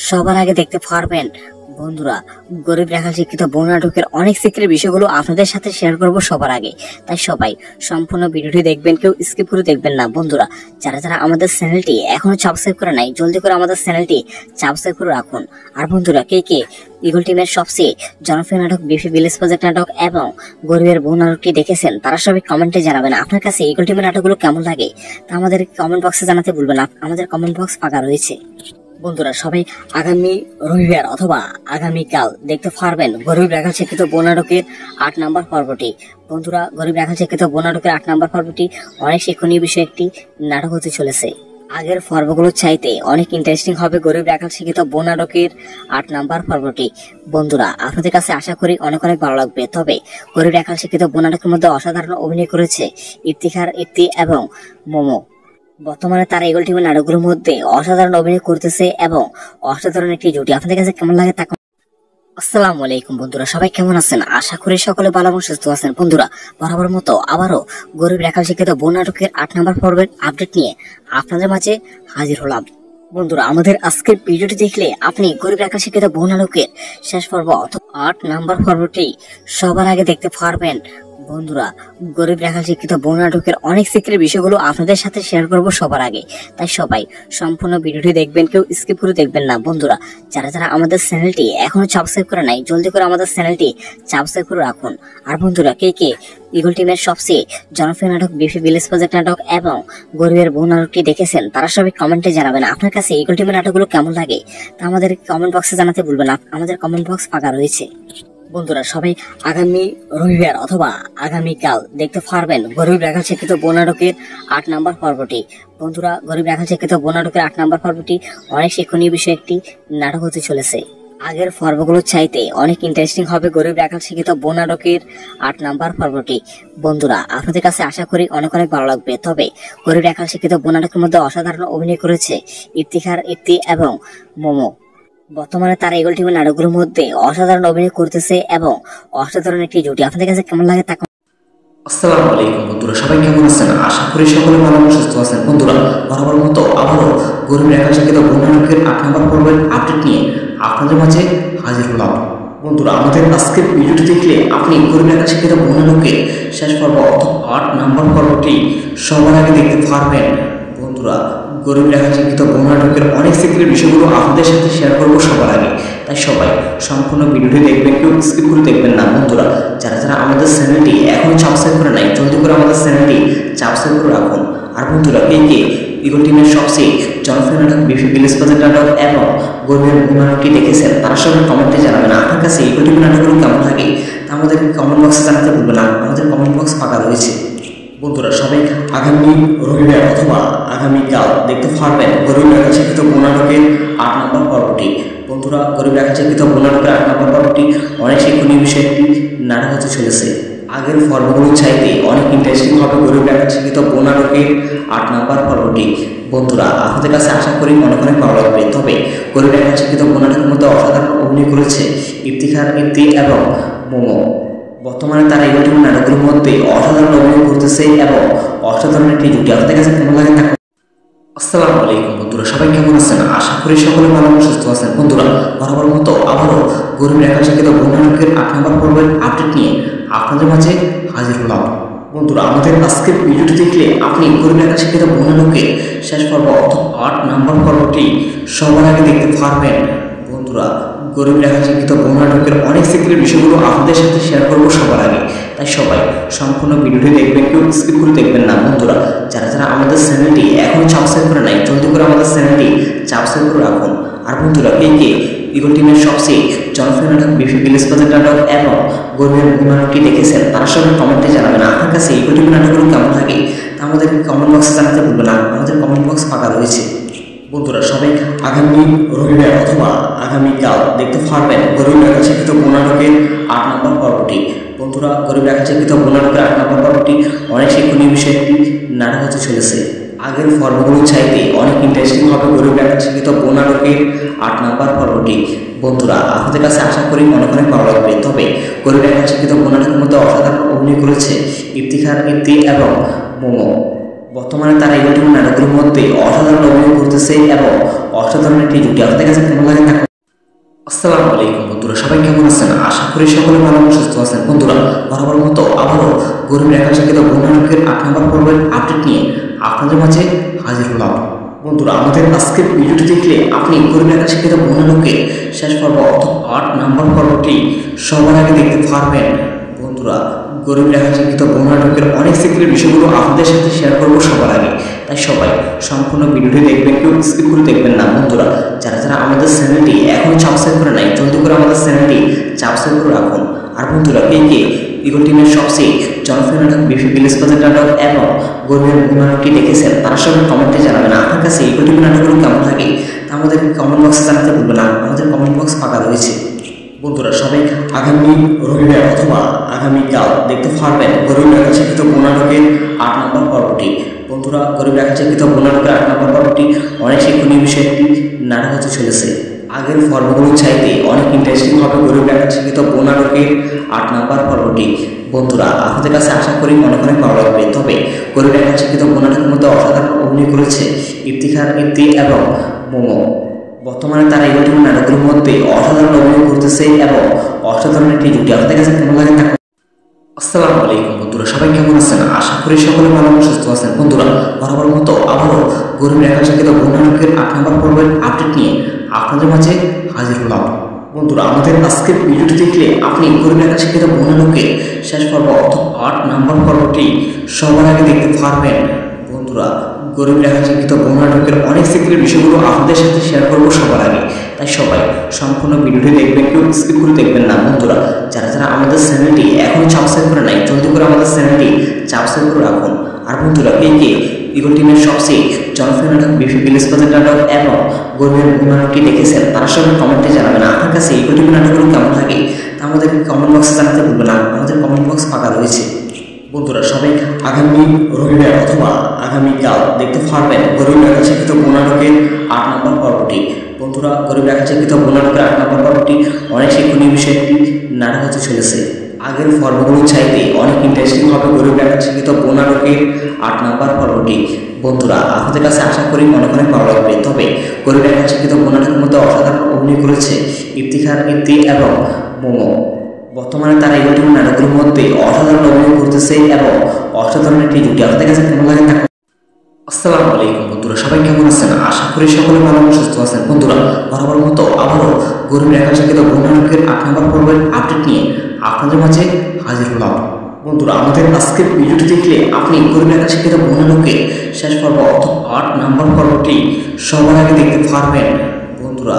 সবার আগে দেখতে পারবেন। বন্ধুরা গরিব রাখাল শিক্ষিত বোন নাটকের অনেক সিক্রেট বিষয়গুলো আপনাদের সাথে শেয়ার করব সবার আগে, তাই সবাই সম্পূর্ণ ভিডিওটি দেখবেন, কেউ স্কিপ করে দেখবেন না। বন্ধুরা যারা যারা আমাদের চ্যানেলটি এখনো সাবস্ক্রাইব করে নাই, জলদি করে আমাদের চ্যানেলটি সাবস্ক্রাইব করে রাখুন। আর বন্ধুরা কে কে ইগল টিমের সবচেয়ে জনপ্রিয় নাটক বিপি ভিলেজ প্রজেক্ট নাটক এবং গরিবের বোন নাটকটি দেখেছেন তারা সবাই কমেন্টে জানাবেন আপনার কাছে ইগল টিমের নাটকগুলো কেমন লাগে, তা আমাদের কমেন্ট বক্সে জানাতে ভুলবেন না। আমাদের কমেন্ট বক্স ফাঁকা রয়েছে। বন্ধুরা সবাই আগামী রবিবার অথবা আগামীকাল দেখতে পারবেন গরিব রাখাল শিক্ষিত বোন নাটকের ৮ নাম্বার পর্বটি। বন্ধুরা গরিব রাখাল শিক্ষিত বোন নাটকের ৮ নাম্বার পর্বটি অনেক শিক্ষণীয় বিষয় একটি নাটক হতে চলেছে। আগের পর্বগুলো চাইতে অনেক ইন্টারেস্টিং হবে গরিব রাখাল শিক্ষিত বোন নাটকের ৮ নাম্বার পর্বটি। বন্ধুরা আপনাদের কাছে আশা করি অনেক অনেক ভালো লাগবে। তবে গরিব রাখাল শিক্ষিত বোন নাটকের মধ্যে অসাধারণ অভিনয় করেছে ইফতিখার, ইফতি এবং মোমো। বর্তমানে তারা ইগল টিমের নাটকগুলোর মধ্যে অসাধারণ অভিনয় করতেছে এবং অসাধারণ একটি জুটি। আপনাদের কাছে কেমন লাগে তা। আসসালামু আলাইকুম বন্ধুরা, সবাই কেমন আছেন? আশা করি সকলে ভালো এবং সুস্থ আছেন। বন্ধুরা বরাবর মতো আবারও গরিব রাখাল শিক্ষিত বোন নাটকের ৮ নাম্বার পর্বের আপডেট নিয়ে আপনাদের মাঝে হাজির হলাম। বন্ধুরা আমাদের আজকের ভিডিওটি দেখলে আপনি গরিব রাখাল শিক্ষিত বোন নাটকের শেষ পর্ব অথবা ৮ নাম্বার পর্বটি সবার আগে দেখতে পারবেন। বন্ধুরা গরিব রাখাল শিক্ষিত বোন নাটকের অনেক সিক্রেট বিষয়গুলো আপনাদের সাথে শেয়ার করব সবার আগে, তাই সবাই সম্পূর্ণ ভিডিওটি দেখবেন, কেউ স্কিপ করে দেখবেন না। বন্ধুরা যারা যারা আমাদের চ্যানেলটি এখনো সাবস্ক্রাইব করে নাই, জলদি করে আমাদের চ্যানেলটি সাবস্ক্রাইব করে রাখুন। আর বন্ধুরা কে কে ইগল টিমের সবচেয়ে জনপ্রিয় নাটক বিপি ভিলেজ প্রজেক্ট নাটক এবং গরিবের বোন নাটকটি দেখেছেন তারা সবাই কমেন্টে জানাবেন আপনার কাছে ইগল টিমের নাটকগুলো কেমন লাগে, তা আমাদের কমেন্ট বক্সে জানাতে ভুলবেন না। আমাদের কমেন্ট বক্স ফাঁকা রয়েছে। বন্ধুরা সবাই আগামী রবিবার অথবা আগামীকাল দেখতে পারবেন গরিব রাখাল শিক্ষিত বোন নাটকের ৮ নাম্বার পর্বটি। বন্ধুরা গরিব রাখাল শিক্ষিত বোন নাটকের ৮ নাম্বার পর্বটি অনেক শিক্ষণীয় বিষয় একটি নাটক হতে চলেছে। আগের পর্বগুলো চাইতে অনেক ইন্টারেস্টিং হবে গরিব রাখাল শিক্ষিত বোন নাটকের ৮ নাম্বার পর্বটি। বন্ধুরা আপনাদের কাছে আশা করি অনেক অনেক ভালো লাগবে। তবে গরিব রাখাল শিক্ষিত বোন নাটকের মধ্যে অসাধারণ অভিনয় করেছে ইফতিখার, ইফতি এবং মোমো। বর্তমানে তারা ইগল টিমের নাটকগুলোর মধ্যে অসাধারণ অভিনয় করতেছে এবং অসাধারণ একটি জুটি। আপনাদের কাছে কেমন লাগে তা। আসসালামু আলাইকুম বন্ধুরা, সবাই কেমন আছেন? আশা করি সকলে ভালো এবং সুস্থ আছেন। বন্ধুরা বরাবর মতো আবারও গরিব রাখাল শিক্ষিত বোন নাটকের ৮ নাম্বার পর্বের আপডেট নিয়ে আপনাদের মাঝে হাজির হলাম। বন্ধুরা আমাদের আজকের ভিডিওটি দেখলে আপনি গরিব রাখাল শিক্ষিত বোন নাটকের শেষ পর্ব অথবা ৮ নাম্বার পর্বটি সবার আগে দেখতে পারবেন। বন্ধুরা গরিব রাখাল শিক্ষিত বোন নাটকের অনেক সিক্রেট বিষয়গুলো আপনাদের সাথে শেয়ার করব সবার আগে, তাই সবাই সম্পূর্ণ ভিডিওটি দেখবেন, কেউ স্কিপ করে দেখবেন না। বন্ধুরা যারা যারা আমাদের চ্যানেলটি এখনো সাবস্ক্রাইব করে নাই, জলদি করে আমাদের চ্যানেলটি সাবস্ক্রাইব করে রাখুন। আর বন্ধুরা কে কে ইগল টিমের সবচেয়ে জনপ্রিয় নাটক বিপি ভিলেজ বাজার নাটক এবং গরিবের নাটকটি দেখেছেন তারা সবাই কমেন্টে জানাবেন আপনার কাছে এই দুটি নাটকগুলো কেমন লাগে আমাদের কমেন্ট বক্সে জানাতে ভুলবেন না, আমাদের কমেন্ট বক্স ফাঁকা রয়েছে। বন্ধুরা সবাই আগামী রবিবার অথবা আগামীকাল দেখতে পারবেন গরিব রেখা শিক্ষিত নাটকের 8 নম্বর পর্বটি। বন্ধুরা গরিব রেখা শিক্ষিত নাটকের 8 নম্বর পর্বটি অনেক শিক্ষণীয় বিষয়টি নাটক হতে চলেছে। আগের পর্বগুলো চাইতে অনেক ইন্টারেস্টিং হবে গরিব রেখা শিক্ষিত নাটকের 8 নম্বর পর্বটি। বন্ধুরা আপনাদের কাছে আশা করি অনেক ভালো লাগবে। তবে গরিব রেখা শিক্ষিত নাটকের মধ্যে অসাধারণ অভিনয় করেছে ইফতিখার ইফতি এবং মোমো। বর্তমানে তারা এই দুটি নাটকের মধ্যে অসাধারণ অভিনয় করতেছে এবং অসাধারণ একটি জুটি। আপনাদের কাছে কেমন লাগে তা। আসসালামু আলাইকুম বন্ধুরা, সবাই কেমন আছেন? আশা করি সকলে ভালো সুস্থ আছেন। বন্ধুরা বরাবর মতো আবারও গরিব রেখা শিক্ষিত নাটকের 8 নম্বর পর্বের আপডেট নিয়ে আপনাদের মাঝে হাজির হলাম। বন্ধুরা আমাদের আজকের ভিডিওটি দেখলে আপনি গরিব রেখা শিক্ষিত নাটকের শেষ পর্ব অর্থাৎ 8 নম্বর পর্বটি সবার আগে দেখতে পারবেন। বন্ধুরা গরিব রেখা শিক্ষিত নাটকের অনেক সিক্রেট বিষয়গুলো আপনাদের সাথে শেয়ার করবো সবার আগে, তাই সবাই সম্পূর্ণ ভিডিওটি দেখবেন, কেউ স্কিপ করে দেখবেন না। বন্ধুরা যারা যারা আমাদের চ্যানেলটি এখন সাবস্ক্রাইব করে নাই জলদি করে আমাদের চ্যানেলটি সাবস্ক্রাইব করে রাখুন। আর বন্ধুরা কে কে ইগল টিমের সবচেয়ে জনপ্রিয় নাটক বিপি ভিলেজ বাজার নাটক এবং গরিবের নাটকটি দেখেছেন তারা সবাই কমেন্টে জানাবেন আপনার কাছে ইগল টিমের নাটকগুলো কেমন লাগে আমাদের কমেন্ট বক্সে জানাতে ভুলবেন না, আমাদের কমেন্ট বক্স ফাঁকা রয়েছে। বন্ধুরা সবাই আগামী রবিবার অথবা আগামীকাল দেখতে পারবেন গরিব রেখা শিক্ষিত নাটকের 8 নম্বর পর্বটি। বন্ধুরা গরিব রেখা শিক্ষিত নাটকের 8 নম্বর পর্বটি অনেক শিক্ষণীয় বিষয়টি নাটক হতে চলেছে। আগের পর্বগুলো চাইতে অনেক ইন্টারেস্টিং হবে গরিব রেখা শিক্ষিত নাটকের 8 নম্বর পর্বটি। বন্ধুরা আপনাদের কাছে আশা করি অনেক ভালো লাগবে। তবে গরিব রেখা শিক্ষিত নাটকের মধ্যে অসাধারণ অভিনয় করেছে ইফতিখার ইফতি এবং মোমো। বর্তমানে তারা এই দুটি নাটকের মধ্যে অসাধারণ অভিনয় করতেছে এবং অসাধারণ একটি জুটি। আপনাদের কাছে কেমন লাগে তা। আসসালামু আলাইকুম বন্ধুরা, সবাই কেমন আছেন? আশা করি সকলে ভালো সুস্থ আছেন। বন্ধুরা বরাবর মতো আবারও গরিব রেখা শিক্ষিত নাটকের 8 নম্বর পর্বের আপডেট নিয়ে আপনাদের মাঝে হাজির হলাম। বন্ধুরা আমাদের আজকের ভিডিওটি দেখলে আপনি গরিব রেখা শিক্ষিত নাটকের শেষ পর্ব অর্থাৎ 8 নম্বর পর্বটি সবার আগে দেখতে পারবেন। বন্ধুরা গরিব রেখা শিক্ষিত নাটকের অনেক সিক্রেট বিষয়গুলো আপনাদের সাথে শেয়ার করবো সবার আগে, তাই সবাই সম্পূর্ণ ভিডিওটি দেখবেন, কেউ স্কিপ করে দেখবেন না। বন্ধুরা যারা যারা আমাদের চ্যানেলটি এখন সাবস্ক্রাইব করে নাই জলদি করে আমাদের চ্যানেলটি সাবস্ক্রাইব করে রাখুন। আর বন্ধুরা কে কে ইগল টিমের সবচেয়ে জনপ্রিয় নাটক বিপি ভিলেজ বাজার নাটক এবং গরিবের নাটকটি দেখেছেন তারা সবাই কমেন্টে জানাবেন আপনার কাছে ইগল টিমের নাটকগুলো কেমন লাগে আমাদের কমেন্ট বক্সে জানাতে ভুলবেন না, আমাদের কমেন্ট বক্স ফাঁকা রয়েছে। বন্ধুরা সবাই আগামী রবিবার অথবা আগামীকাল দেখতে পারবেন গরিব রেখা শিক্ষিত নাটকের 8 নম্বর পর্বটি। বন্ধুরা গরিব রেখা শিক্ষিত নাটকের 8 নম্বর পর্বটি অনেক শিক্ষণীয় বিষয়টি নাটক হতে চলেছে। আগের পর্বগুলো চাইতে অনেক ইন্টারেস্টিং হবে গরিব রেখা শিক্ষিত নাটকের 8 নম্বর পর্বটি। বন্ধুরা আপনাদের কাছে আশা করি অনেক ভালো লাগবে। তবে গরিব রেখা শিক্ষিত নাটকের মধ্যে অসাধারণ অভিনয় করেছে ইফতিখার ইফতি এবং মোমো। বর্তমানে তারা এই দুটি নাটকের মধ্যে অসাধারণ অভিনয় করতেছে এবং অসাধারণ একটি জুটি। আপনাদের কাছে কেমন লাগে তা। আসসালামু আলাইকুম বন্ধুরা, সবাই কেমন আছেন? আশা করি সকলে ভালো সুস্থ আছেন। বন্ধুরা বরাবর মতো আবারও গরিব রেখা শিক্ষিত নাটকের 8 নম্বর পর্বের আপডেট নিয়ে আপনাদের মাঝে হাজির হলাম। বন্ধুরা আমাদের আজকের ভিডিওটি দেখলে আপনি গরিব রেখা শিক্ষিত নাটকের শেষ পর্ব অর্থাৎ 8 নম্বর পর্বটি সবার আগে দেখতে পারবেন। বন্ধুরা গরিব রেখা শিক্ষিত নাটকের অনেক সিক্রেট বিষয়গুলো আপনাদের সাথে শেয়ার করবো সবার আগে, তাই সবাই সম্পূর্ণ ভিডিওটি দেখবেন, কেউ স্কিপ করে দেখবেন না। বন্ধুরা যারা যারা আমাদের চ্যানেলটি এখন সাবস্ক্রাইব করে নাই জলদি করে আমাদের চ্যানেলটি সাবস্ক্রাইব করে রাখুন। আর বন্ধুরা কে কে ইগল টিমের সবচেয়ে জনপ্রিয় নাটক বিপি ভিলেজ বাজার নাটক এবং গরিবের নাটকটি দেখেছেন তারা সবাই কমেন্টে জানাবেন আপনার কাছে ইগল টিমের নাটকগুলো কেমন লাগে আমাদের কমেন্ট বক্সে জানাতে ভুলবেন না, আমাদের কমেন্ট বক্স ফাঁকা রয়েছে। বন্ধুরা সবাই আগামী রবিবার অথবা আগামীকাল দেখতে পারবেন গরিব রেখা শিক্ষিত নাটকের 8 নম্বর পর্বটি। বন্ধুরা গরিব রেখা শিক্ষিত নাটকের 8 নম্বর পর্বটি অনেক শিক্ষণীয় বিষয়টি নাটক হতে চলেছে। আগের পর্বগুলো চাইতে অনেক ইন্টারেস্টিং হবে গরিব রেখা শিক্ষিত নাটকের 8 নম্বর পর্বটি। বন্ধুরা আপনাদের কাছে আশা করি অনেক ভালো লাগবে। তবে গরিব রেখা শিক্ষিত নাটকের মধ্যে অসাধারণ অভিনয় করেছে ইফতিখার ইফতি এবং মোমো। বর্তমানে তারা এই দুটি নাটকের মধ্যে অসাধারণ অভিনয় করতেছে এবং অসাধারণ একটি জুটি। আপনাদের কাছে কেমন লাগে তা। আসসালামু আলাইকুম বন্ধুরা, সবাই কেমন আছেন? আশা করি সকলে ভালো সুস্থ আছেন। বন্ধুরা বরাবর মতো আবারও গরিব রেখা শিক্ষিত নাটকের 8 নম্বর পর্বের আপডেট নিয়ে আপনাদের মাঝে হাজির হলাম। বন্ধুরা আমাদের আজকের ভিডিওটি দেখলে আপনি গরিব একা শিক্ষিত বন্যালোকে শেষ পর্ব অর্থাৎ 8 নম্বর পর্বটি সবার আগে দেখতে পারবেন। বন্ধুরা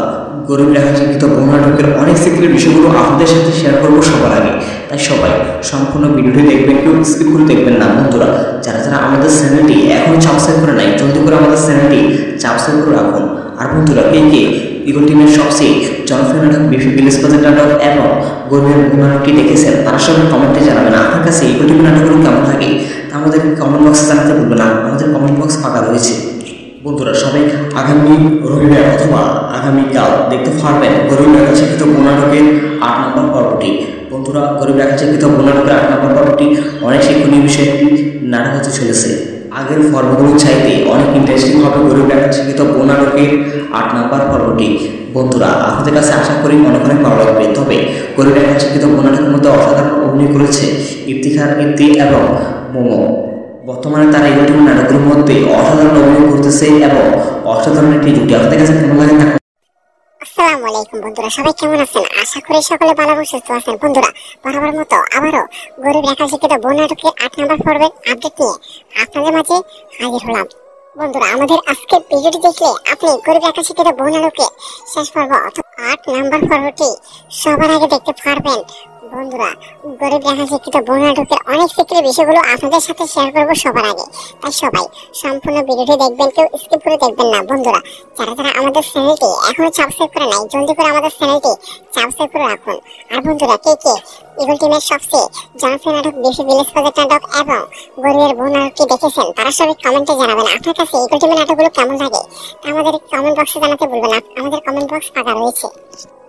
গরিব একা শিক্ষিত বন্যালোকের অনেক সিক্রেট বিষয়গুলো আপনাদের সাথে শেয়ার করবো সবার আগে, তাই সবাই সম্পূর্ণ ভিডিওটি দেখবেন, কেউ স্কিপ করে দেখবেন না। বন্ধুরা যারা যারা আমাদের চ্যানেলটি এখনো সাবস্ক্রাইব করে নাই, জলদি করে আমাদের চ্যানেলটি সাবস্ক্রাইব করে রাখুন। আর বন্ধুরা কে কে ইগল টিমের সবচেয়ে জনপ্রিয় নাটক বিপি ভিলেজ প্রজেক্ট নাটক এবং গরিবের নাটকটি দেখেছেন তারা সবাই কমেন্টে জানাবেন আপনার কাছে ইগল টিমের নাটকগুলো কেমন লাগে, তা আমাদের কমেন্ট বক্সে জানাতে ভুলবেন না, আমাদের কমেন্ট বক্স ফাঁকা রয়েছে। বন্ধুরা সবাই আগামী রবিবার অথবা আগামীকাল দেখতে পারবেন গরিব একা শিক্ষিত নাটকের 8 নম্বর পর্বটি। বন্ধুরা গরিব একা শিক্ষিত নাটকের 8 নম্বর পর্বটি অনেক শিক্ষণীয় বিষয়টি নাটক হতে চলেছে। আগের পর্বগুলো চাইতে অনেক ইন্টারেস্টিং হবে গরিব একা শিক্ষিত নাটকের 8 নম্বর পর্বটি। বন্ধুরা আপনাদের কাছে আশা করি অনেক ভালো লাগবে। তবে গরিব একা শিক্ষিত নাটকের মধ্যে অসাধারণ অভিনয় করেছে ইফতিখার ইফতি এবং মোমো। বর্তমানে তারা ইগল টিমের নাটকগুলোর মধ্যে অসাধারণ অভিনয় করতেছে এবং অসাধারণ একটি জুটি। আপনাদের কাছে কেমন লাগে? আসসালামু আলাইকুম বন্ধুরা, সবাই কেমন আছেন? আশা করি সকলে ভালো এবং সুস্থ আছেন। বন্ধুরা বরাবর মতো আবারও গরিব একা শিক্ষিত নাটকের 8 নম্বর পর্বের আপডেট নিয়ে আপনাদের মাঝে হাজির হলাম। বন্ধুরা আমাদের আজকের ভিডিওটি দেখলে আপনি গরিব একা শিক্ষিত নাটকের শেষ পর্ব অর্থাৎ 8 নম্বর পর্বটি সবার আগে দেখতে পারবেন। বন্ধুরা গরিব একা শিক্ষিত নাটকের অনেক সিক্রেট বিষয়গুলো আপনাদের সাথে শেয়ার করবো সবার আগে, তাই সবাই সম্পূর্ণ ভিডিওটি দেখবেন, কেউ স্কিপ করে দেখবেন না। বন্ধুরা যারা যারা আমাদের চ্যানেলটি এখনো সাবস্ক্রাইব করে নাই, জলদি করে আমাদের চ্যানেলটি সাবস্ক্রাইব করে রাখুন। আর বন্ধুরা কে কে ইগল টিমের সবচেয়ে জনপ্রিয় নাটক বিপি ভিলেজ প্রজেক্ট নাটক এবং গরিবের নাটকটি দেখেছেন তারা সবাই কমেন্টে জানাবেন আপনার কাছে ইগল টিমের নাটকগুলো কেমন লাগে, তা আমাদের কমেন্ট বক্সে জানাতে ভুলবেন না, আমাদের কমেন্ট বক্স ফাঁকা রয়েছে।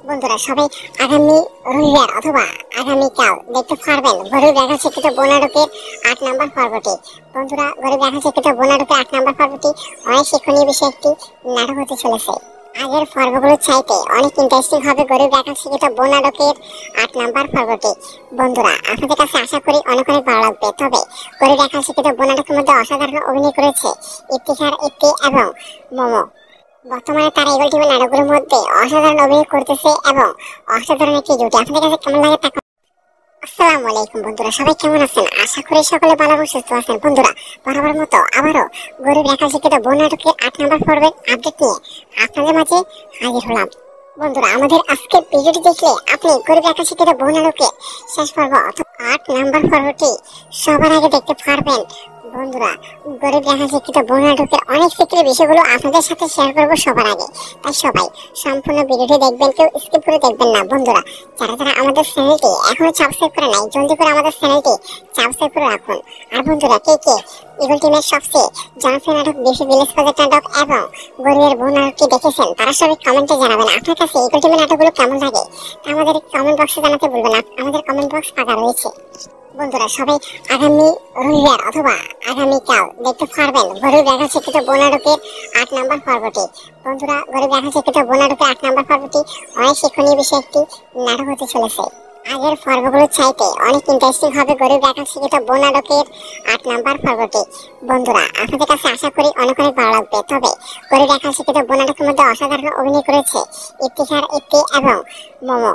বন্ধুরা সবাই আগামী রবিবার অথবা আগামীকাল দেখতে পারবেন গরিব একা শিক্ষিত নাটকের 8 নম্বর পর্বটি। বন্ধুরা গরিব একা শিক্ষিত নাটকের 8 নম্বর পর্বটি অনেক শিক্ষণীয় বিষয় একটি নাটক হতে চলেছে। আগের পর্বগুলো চাইতে অনেক ইন্টারেস্টিং হবে গরিব একা শিক্ষিত নাটকের 8 নম্বর পর্বটি। বন্ধুরা আপনাদের কাছে আশা করি অনেক ভালো লাগবে। তবে গরিব একা শিক্ষিত নাটকের মধ্যে অসাধারণ অভিনয় করেছে ইফতিখার ইফতি এবং মোমো। বর্তমানে তারা ইগল টিমের নাটকগুলোর মধ্যে অসাধারণ অভিনয় করতেছে এবং অসাধারণ একটি জুটি। আপনাদের কাছে কেমন লাগে তা আসসালামু আলাইকুম বন্ধুরা, সবাই কেমন আছেন? আশা করি সকলে ভালো এবং সুস্থ আছেন। বন্ধুরা বরাবর মতো আবারও গরিব একা শিক্ষিত নাটকের 8 নম্বর পর্বের আপডেট নিয়ে আপনাদের মাঝে হাজির হলাম। বন্ধুরা আমাদের আজকের ভিডিওটি দেখলে আপনি গরিব একা শিক্ষিত নাটকের শেষ পর্ব অর্থাৎ 8 নম্বর পর্বটি সবার আগে দেখতে পারবেন। বন্ধুরা গরিব একা শিক্ষিত নাটকের অনেক সিক্রেট বিষয়গুলো আপনাদের সাথে শেয়ার করবো সবার আগে, তাই সবাই সম্পূর্ণ ভিডিওটি দেখবেন, কেউ স্কিপ করে দেখবেন না। বন্ধুরা যারা যারা আমাদের চ্যানেলটি এখনো সাবস্ক্রাইব করে নাই, জলদি করে আমাদের চ্যানেলটি সাবস্ক্রাইব করে রাখুন। আর বন্ধুরা কে কে ইগল টিমের সবচেয়ে জনপ্রিয় নাটক বিপি ভিলেজ প্রজেক্ট নাটক এবং গরিবের নাটকটি দেখেছেন তারা সবাই কমেন্টে জানাবেন আপনার কাছে ইগল টিমের নাটকগুলো কেমন লাগে, তা আমাদের কমেন্ট বক্সে জানাতে ভুলবেন না, আমাদের কমেন্ট বক্স ফাঁকা রয়েছে। বন্ধুরা সবাই আগামী রবিবার অথবা আগামীকাল দেখতে পারবেন গরিব একা শিক্ষিত নাটকের 8 নম্বর পর্বটি। বন্ধুরা গরিব একা শিক্ষিত নাটকের 8 নম্বর পর্বটি অনেক শিক্ষণীয় বিষয় একটি নাটক হতে চলেছে। আগের পর্বগুলো চাইতে অনেক ইন্টারেস্টিং হবে গরিব একা শিক্ষিত নাটকের 8 নম্বর পর্বটি। বন্ধুরা আপনাদের কাছে আশা করি অনেক ভালো লাগবে। তবে গরিব একা শিক্ষিত নাটকের মধ্যে অসাধারণ অভিনয় করেছে ইফতিখার ইফতি এবং মোমো।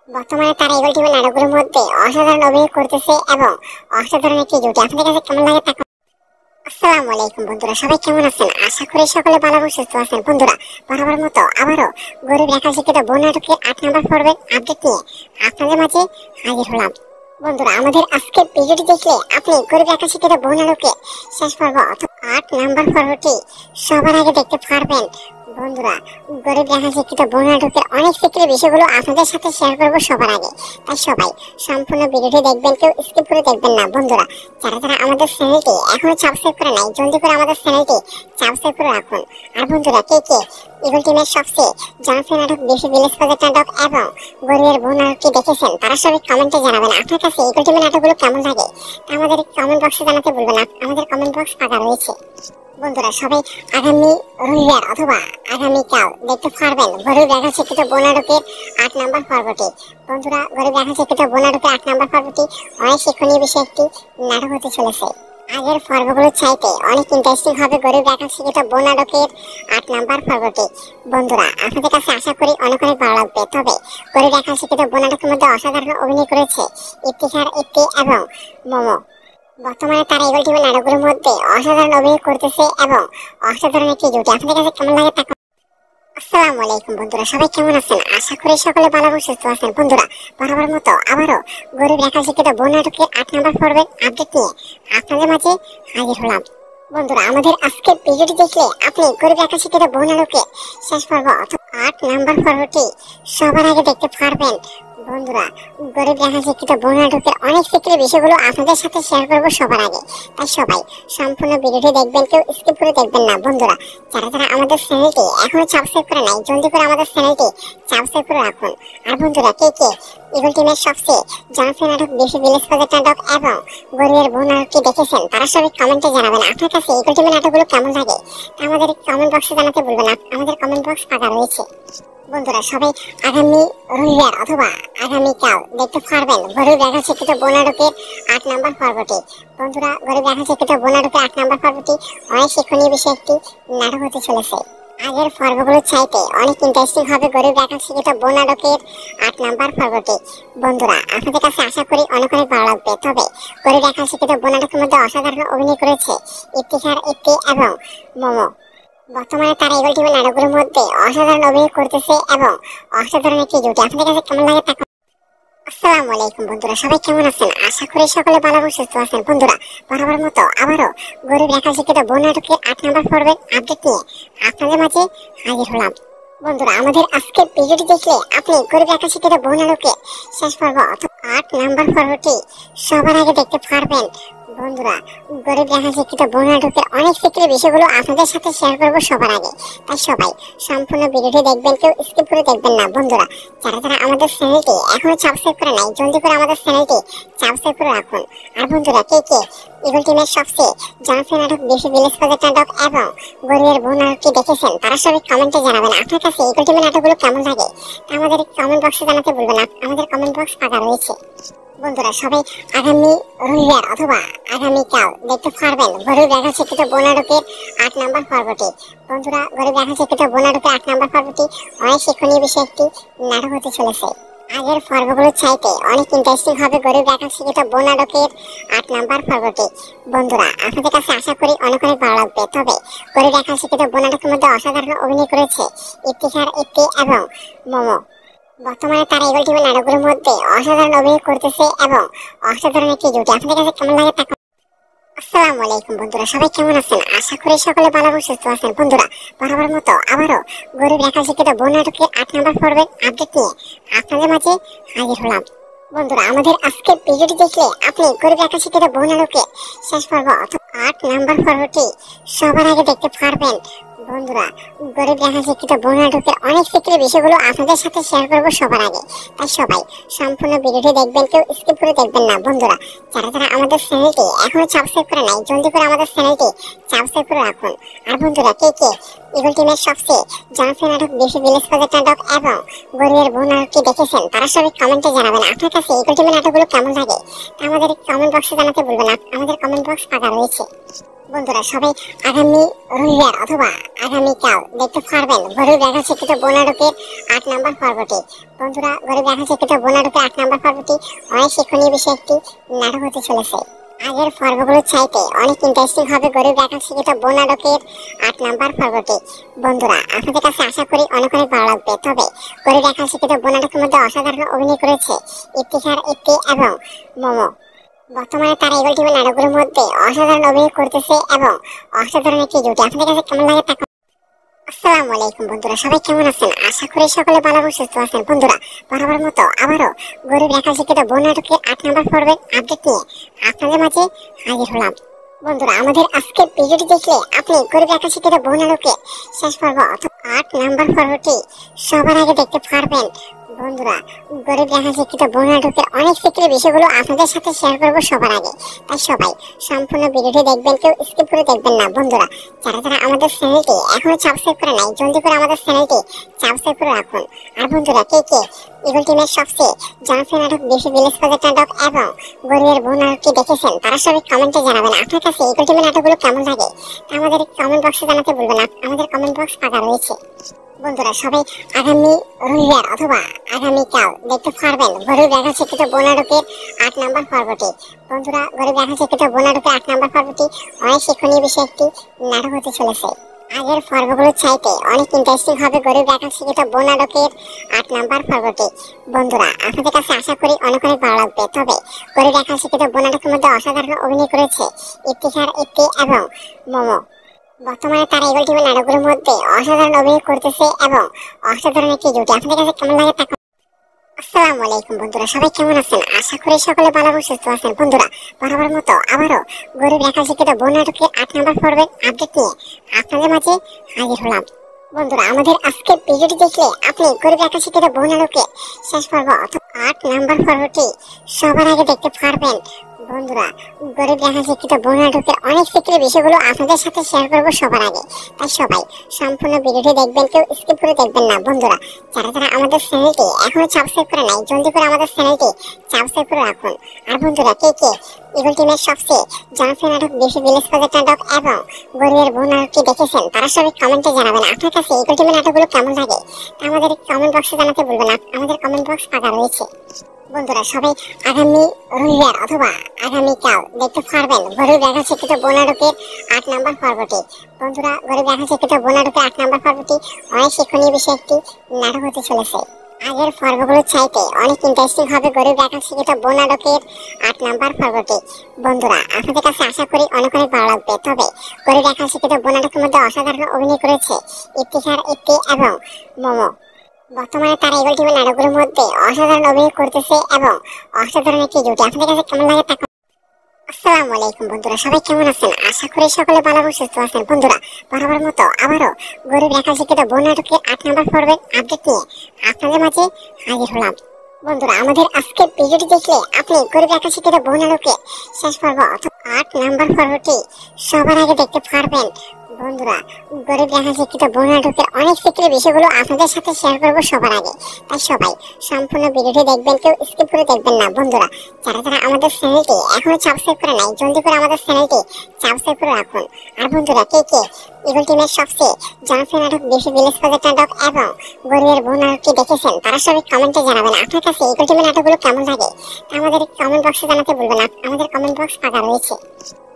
বর্তমানে তারা ইগল টিমের নাটকগুলোর মধ্যে অসাধারণ অভিনয় করতেছে এবং অসাধারণ একটি জুটি। আপনাদের কাছে কেমন লাগে তা আসসালামু আলাইকুম বন্ধুরা, সবাই কেমন আছেন? আশা করি সকলে ভালো এবং সুস্থ আছেন। বন্ধুরা বরাবর মতো আবারও গরিব একা শিক্ষিত নাটকের 8 নম্বর পর্বের আপডেট নিয়ে আপনাদের মাঝে হাজির হলাম। বন্ধুরা আমাদের আজকের ভিডিওটি দেখলে আপনি গরিব একা শিক্ষিত নাটকের শেষ পর্ব অর্থাৎ 8 নম্বর পর্বটি সবার আগে দেখতে পারবেন। বন্ধুরা গরিব একা শিক্ষিত নাটকের অনেক সিক্রেট বিষয়গুলো আপনাদের সাথে শেয়ার করবো সবার আগে, তাই সবাই সম্পূর্ণ ভিডিওটি দেখবেন, কেউ স্কিপ করে দেখবেন না। বন্ধুরা যারা যারা আমাদের চ্যানেলটি এখনো সাবস্ক্রাইব করে নাই, জলদি করে আমাদের চ্যানেলটি সাবস্ক্রাইব করে রাখুন। আর বন্ধুরা কে কে ইগল টিমের সবচেয়ে জনপ্রিয় নাটক বিপি ভিলেজ প্রজেক্ট নাটক এবং গরিবের নাটকটি দেখেছেন তারা সবাই কমেন্টে জানাবেন আপনার কাছে ইগল টিমের নাটকগুলো কেমন লাগে, তা আমাদের কমেন্ট বক্সে জানাতে ভুলবেন না, আমাদের কমেন্ট বক্স ফাঁকা রয়েছে। বন্ধুরা সবাই আগামী রবিবার অথবা আগামীকাল দেখতে পারবেন গরিব একা শিক্ষিত নাটকের 8 নম্বর পর্বটি। বন্ধুরা গরিব একা শিক্ষিত নাটকের 8 নম্বর পর্বটি অনেক শিক্ষণীয় বিষয় একটি নাটক হতে চলেছে। আগের পর্বগুলো চাইতে অনেক ইন্টারেস্টিং হবে গরিব রাখাল শিক্ষিত বোন নাটকের 8 নাম্বার পর্বটি। বন্ধুরা আপনাদের কাছে আশা করি অনেক অনেক ভালো লাগবে। তবে গরিব রাখাল শিক্ষিত বোন নাটকের মধ্যে অসাধারণ অভিনয় করেছে ইফতিখার, ইফতি এবং মোমো। বর্তমানে তারা ইগল টিভি নাটকগুলোর মধ্যে অসাধারণ অভিনয় করতেছে এবং অসাধারণ একটি জুটি। আপনাদের কাছে কেমন লাগে তা আসসালামু আলাইকুম বন্ধুরা, সবাই কেমন আছেন? আশা করি সকলে ভালো এবং সুস্থ আছেন। বন্ধুরা বরাবর মতো আবারও গরিব রাখাল শিক্ষিত বোন নাটকের 8 নাম্বার পর্বের আপডেট নিয়ে আপনাদের মাঝে হাজির হলাম। বন্ধুরা আমাদের আজকের ভিডিওটি দেখলে আপনি গরিব রাখাল শিক্ষিত বোন নাটকের শেষ পর্ব অর্থাৎ 8 নাম্বার পর্বটি সবার আগে দেখতে পারবেন। বন্ধুরা গরিব রাখাল শিক্ষিত বোন নাটকের অনেক সিক্রেট বিষয়গুলো আপনাদের সাথে শেয়ার করবো সবার আগে, তাই সবাই সম্পূর্ণ ভিডিওটি দেখবেন, কেউ স্কিপ করে দেখবেন না। বন্ধুরা যারা যারা আমাদের চ্যানেলটি এখনো সাবস্ক্রাইব করে নাই, জলদি করে আমাদের চ্যানেলটি সাবস্ক্রাইব করে রাখুন। আর বন্ধুরা কে কে ইগল টিমের সবচেয়ে জনপ্রিয় নাটক বিউটি ভিলেজ প্রজেক্ট নাটক এবং গরিবের বোন নাটকটি দেখেছেন তারা সবাই কমেন্টে জানাবেন আপনার কাছে ইগল টিমের নাটকগুলো কেমন লাগে, তা আমাদের কমেন্ট বক্সে জানাতে ভুলবেন না। আমাদের কমেন্ট বক্স ফাঁকা রয়েছে। বন্ধুরা সবাই আগামী রবিবার অথবা আগামীকাল দেখতে পারবেন গরিব রাখাল শিক্ষিত বোন নাটকের 8 নাম্বার পর্বটি। বন্ধুরা গরিব রাখাল শিক্ষিত বোন নাটকের 8 নাম্বার পর্বটি অনেক শিক্ষণীয় বিষয় একটি নাটক হতে চলেছে। আগের পর্বগুলো চাইতে অনেক ইন্টারেস্টিং হবে গরিব রাখাল শিক্ষিত বোন নাটকের 8 নাম্বার পর্বটি। বন্ধুরা আপনাদের কাছে আশা করি অনেক অনেক ভালো লাগবে। তবে গরিব রাখাল শিক্ষিত বোন নাটকের মধ্যে অসাধারণ অভিনয় করেছে ইফতিখার, ইফতি এবং মোমো। বর্তমানে তারা ইগল টিভি নাটকগুলোর মধ্যে অসাধারণ অভিনয় করতেছে এবং অসাধারণ একটি জুটি। আপনাদের কাছে কেমন লাগে তা আসসালামু আলাইকুম বন্ধুরা, সবাই কেমন আছেন? আশা করি সকলে ভালো এবং সুস্থ আছেন। বন্ধুরা বরাবর মতো আবারও গরিব রাখাল শিক্ষিত বোন নাটকের 8 নাম্বার পর্বের আপডেট নিয়ে আপনাদের মাঝে হাজির হলাম। বন্ধুরা আমাদের আজকের ভিডিওটি দেখলে আপনি গরিব রাখাল শিক্ষিত বোন নাটকের শেষ পর্ব অর্থাৎ 8 নাম্বার পর্বটি সবার আগে দেখতে পারবেন। বন্ধুরা গরিব রাখাল শিক্ষিত বোন নাটকের অনেক সিক্রেট বিষয়গুলো আপনাদের সাথে শেয়ার করবো সবার আগে, তাই সবাই সম্পূর্ণ ভিডিওটি দেখবেন, কেউ স্কিপ করে দেখবেন না। বন্ধুরা যারা যারা আমাদের চ্যানেলটি এখনো সাবস্ক্রাইব করে নাই, জলদি করে আমাদের চ্যানেলটি সাবস্ক্রাইব করে রাখুন। আর বন্ধুরা কে কে ইগল টিমের সবচেয়ে জনপ্রিয় নাটক বিউটি ভিলেজ প্রজেক্ট নাটক এবং গরিবের বোন নাটকটি দেখেছেন তারা সবাই কমেন্টে জানাবেন আপনার কাছে ইগল টিমের নাটকগুলো কেমন লাগে, তা আমাদের কমেন্ট বক্সে জানাতে ভুলবেন না। আমাদের কমেন্ট বক্স ফাঁকা রয়েছে। বন্ধুরা সবাই আগামী রবিবার অথবা আগামীকাল দেখতে পারবেন গরিব রাখাল শিক্ষিত বোন নাটকের 8 নাম্বার পর্বটি। বন্ধুরা গরিব রাখাল শিক্ষিত বোন নাটকের 8 নাম্বার পর্বটি অনেক শিক্ষণীয় বিষয় একটি নাটক হতে চলেছে। আগের পর্বগুলো চাইতে অনেক ইন্টারেস্টিং হবে গরিব রাখাল শিক্ষিত বোন নাটকের 8 নাম্বার পর্বটি। বন্ধুরা আপনাদের কাছে আশা করি অনেক অনেক ভালো লাগবে। তবে গরিব রাখাল শিক্ষিত বোন নাটকের মধ্যে অসাধারণ অভিনয় করেছে ইফতিখার, ইফতি এবং মোমো। বর্তমানে তারা ইগল টিভি নাটকগুলোর মধ্যে অসাধারণ অভিনয় করতেছে এবং অসাধারণ একটি জুটি। আপনাদের কাছে কেমন লাগে তা আসসালামু আলাইকুম বন্ধুরা, সবাই কেমন আছেন? আশা করি সকলে ভালো এবং সুস্থ আছেন। বন্ধুরা বরাবর মতো আবারও গরিব রাখাল শিক্ষিত বোন নাটকের 8 নাম্বার পর্বের আপডেট নিয়ে আপনাদের মাঝে হাজির হলাম। বন্ধুরা আমাদের আজকের ভিডিওটি দেখলে আপনি গরিব রাখাল শিক্ষিত বোন নাটকের শেষ পর্ব অর্থাৎ 8 নাম্বার পর্বটি সবার আগে দেখতে পারবেন। বন্ধুরা গরিব রাখাল শিক্ষিত বোন নাটকের অনেক সিক্রেট বিষয়গুলো আপনাদের সাথে শেয়ার করবো সবার আগে, তাই সবাই সম্পূর্ণ ভিডিওটি দেখবেন, কেউ স্কিপ করে দেখবেন না। বন্ধুরা যারা যারা আমাদের চ্যানেলটি এখনো সাবস্ক্রাইব করে নাই, জলদি করে আমাদের চ্যানেলটি সাবস্ক্রাইব করে রাখুন। আর বন্ধুরা কে কে ইগল টিমের সবচেয়ে জনপ্রিয় নাটক বিউটি ভিলেজ প্রজেক্ট নাটক এবং গরিবের বোন নাটকটি দেখেছেন তারা সবাই কমেন্টে জানাবেন আপনার কাছে ইগল টিমের নাটকগুলো কেমন লাগে, তা আমাদের কমেন্ট বক্সে জানাতে ভুলবেন না। আমাদের কমেন্ট বক্স ফাঁকা রয়েছে। বন্ধুরা সবাই আগামী রবিবার অথবা আগামীকাল দেখতে পারবেন গরিব রাখাল শিক্ষিত বোন নাটকের 8 নাম্বার পর্বটি। বন্ধুরা গরিব রাখাল শিক্ষিত বোন নাটকের 8 নাম্বার পর্বটি অনেক শিক্ষণীয় বিষয় একটি নাটক হতে চলেছে। আগের পর্বগুলো চাইতে অনেক ইন্টারেস্টিং হবে গরিব রাখাল শিক্ষিত বোন নাটকের 8 নাম্বার পর্বটি। বন্ধুরা আপনাদের কাছে আশা করি অনেক অনেক ভালো লাগবে। তবে গরিব রাখাল শিক্ষিত বোন নাটকের মধ্যে অসাধারণ অভিনয় করেছে ইফতিখার, ইফতি এবং মোমো। বর্তমানে তারা ইগল টিভি নাটকগুলোর মধ্যে অসাধারণ অভিনয় করতেছে এবং অসাধারণ একটি জুটি। আপনাদের কাছে কেমন লাগে তা আসসালামু আলাইকুম বন্ধুরা, সবাই কেমন আছেন? আশা করি সকলে ভালো এবং সুস্থ আছেন। বন্ধুরা বরাবর মতো আবারও গরিব রাখাল শিক্ষিত বোন নাটকের 8 নাম্বার পর্বের আপডেট নিয়ে আপনাদের মাঝে হাজির হলাম। বন্ধুরা আমাদের আজকের ভিডিওটি দেখলে আপনি গরিব রাখাল শিক্ষিত বোন নাটকের শেষ পর্ব অর্থাৎ 8 নাম্বার পর্বটি সবার আগে দেখতে পারবেন। বন্ধুরা, গরিব রেখা শিক্ষিত বউ নাটকের অনেক সিক্রেট বিষয়গুলো আপনাদের সাথে শেয়ার করব সবার আগে। তাই সবাই সম্পূর্ণ ভিডিওটি দেখবেন, কেউ স্কিপ করে দেখবেন না। বন্ধুরা, যারা যারা আমাদের চ্যানেলটি এখনো সাবস্ক্রাইব করে নাই, জলদি করে আমাদের চ্যানেলটি সাবস্ক্রাইব করে রাখুন। আর বন্ধুরা, কে কে ইগল টিমের সবচেয়ে জনপ্রিয় নাটক বিশি ভিলেজ প্রজেক্ট নাটক এবং গরিবের বউ নাটকটি দেখেছেন, তারা সবাই কমেন্টে জানাবেন আপনার কাছে ইগল টিমের নাটকগুলো কেমন লাগে। আমাদের কমেন্ট বক্সে জানাতে ভুলবেন না, আমাদের কমেন্ট বক্স ফাঁকা রয়েছে। বন্ধুরা, সবাই আগামী রবিবার অথবা আগামীকাল দেখতে পারবেন গরিব রেখা শিক্ষিত বউ নাটকের 8 নম্বর পর্বটি। বন্ধুরা, গরিব রেখা শিক্ষিত বউ নাটকের 8 নম্বর পর্বটি অনেক শিক্ষণীয় বিষয় একটি নাটক হতে চলেছে। আগের পর্বগুলো চাইতে অনেক ইন্টারেস্টিং হবে গরিব রেখা শিক্ষিত বউ নাটকের 8 নম্বর পর্বটি। বন্ধুরা, আপনাদের কাছে আশা করি অনেক অনেক ভালো লাগবে। তবে গরিব রেখা শিক্ষিত বউ নাটকের মধ্যে অসাধারণ অভিনয় করেছে ইফতিখার, ইফতি এবং মোমো। বর্তমানে তারা ইগল টিমের নাটকগুলোর মধ্যে অসাধারণ অভিনয় করতেছে এবং অসাধারণ একটি জুটি। আপনাদের কাছে কেমন লাগে তা। আসসালামু আলাইকুম বন্ধুরা, সবাই কেমন আছেন? আশা করি সকলে ভালো এবং সুস্থ আছেন। বন্ধুরা, বরাবর মতো আবারও গরিব রেখা শিক্ষিত বউ নাটকের 8 নম্বর পর্বের আপডেট নিয়ে আপনাদের মাঝে হাজির হলাম। বন্ধুরা, আমাদের আজকের ভিডিওটি দেখলে আপনি গরিব রেখা শিক্ষিত বউ নাটকের শেষ পর্ব অর্থাৎ 8 নম্বর পর্বটি সবার আগে দেখতে পারবেন। বন্ধুরা, গরিব রেখা শিক্ষিত বউ নাটকের অনেক সিক্রেট বিষয়গুলো আপনাদের সাথে শেয়ার করব সবার আগে। তাই সবাই সম্পূর্ণ ভিডিওটি দেখবেন, কেউ স্কিপ করে দেখবেন না। বন্ধুরা, যারা যারা আমাদের চ্যানেলটি এখনো সাবস্ক্রাইব করে নাই, জলদি করে আমাদের চ্যানেলটি সাবস্ক্রাইব করে রাখুন। আর বন্ধুরা, কে কে ইগল টিমের সবচেয়ে জনপ্রিয় নাটক বিশি ভিলেজ প্রজেক্ট নাটক এবং গরিবের বউ নাটকটি দেখেছেন, তারা সবাই কমেন্টে জানাবেন আপনার কাছে ইগল টিমের নাটকগুলো কেমন লাগে। আমাদের কমেন্ট বক্সে জানাতে ভুলবেন না, আমাদের কমেন্ট বক্স ফাঁকা রয়েছে। বন্ধুরা, সবাই আগামী রবিবার অথবা আগামীকাল দেখতে পারবেন গরিব রেখা শিক্ষিত বউ নাটকের 8 নম্বর পর্বটি। বন্ধুরা, গরিব রেখা শিক্ষিত বউ নাটকের 8 নম্বর পর্বটি অনেক শিক্ষণীয় বিষয় একটি নাটক হতে চলেছে। আগের পর্বগুলো চাইতে অনেক ইন্টারেস্টিং হবে গরিব রেখা শিক্ষিত বউ নাটকের 8 নম্বর পর্বটি। বন্ধুরা, আপনাদের কাছে আশা করি অনেক অনেক ভালো লাগবে। তবে গরিব রেখা শিক্ষিত বউ নাটকের মধ্যে অসাধারণ অভিনয় করেছে ইফতিখার, ইফতি এবং মোমো। বর্তমানে তারা ইগল টিমের নাটকগুলোর মধ্যে অসাধারণ অভিনয় করতেছে এবং অসাধারণ একটি জুটি। আপনাদের কাছে কেমন লাগে তা। আসসালামু আলাইকুম বন্ধুরা, সবাই কেমন আছেন? আশা করি সকলে ভালো এবং সুস্থ আছেন। বন্ধুরা, বরাবর মতো আবারও গরিব রেখা শিক্ষিত বউ নাটকের 8 নম্বর পর্বের আপডেট নিয়ে আপনাদের মাঝে হাজির হলাম। বন্ধুরা, আমাদের আজকের ভিডিওটি দেখলে আপনি গরিব রেখা শিক্ষিত বউ নাটকের শেষ পর্ব অর্থাৎ 8 নম্বর পর্বটি সবার আগে দেখতে পারবেন। বন্ধুরা, গরিব রেখা শিক্ষিত বউ নাটকের অনেক সিক্রেট বিষয়গুলো আপনাদের সাথে শেয়ার করব সবার আগে। তাই সবাই সম্পূর্ণ ভিডিওটি দেখবেন, কেউ স্কিপ করে দেখবেন না। বন্ধুরা, যারা যারা আমাদের চ্যানেলটি এখনো সাবস্ক্রাইব করে নাই, জলদি করে আমাদের চ্যানেলটি সাবস্ক্রাইব করে রাখুন। আর বন্ধুরা, কে কে ইগল টিমের সবচেয়ে জনপ্রিয় নাটক বিশি ভিলেজ প্রজেক্ট নাটক এবং গরিবের বউ নাটকটি দেখেছেন, তারা সবাই কমেন্টে জানাবেন আপনার কাছে ইগল টিমের নাটকগুলো কেমন লাগে। আমাদের কমেন্ট বক্সে জানাতে ভুলবেন না, আমাদের কমেন্ট বক্স ফাঁকা রয়েছে।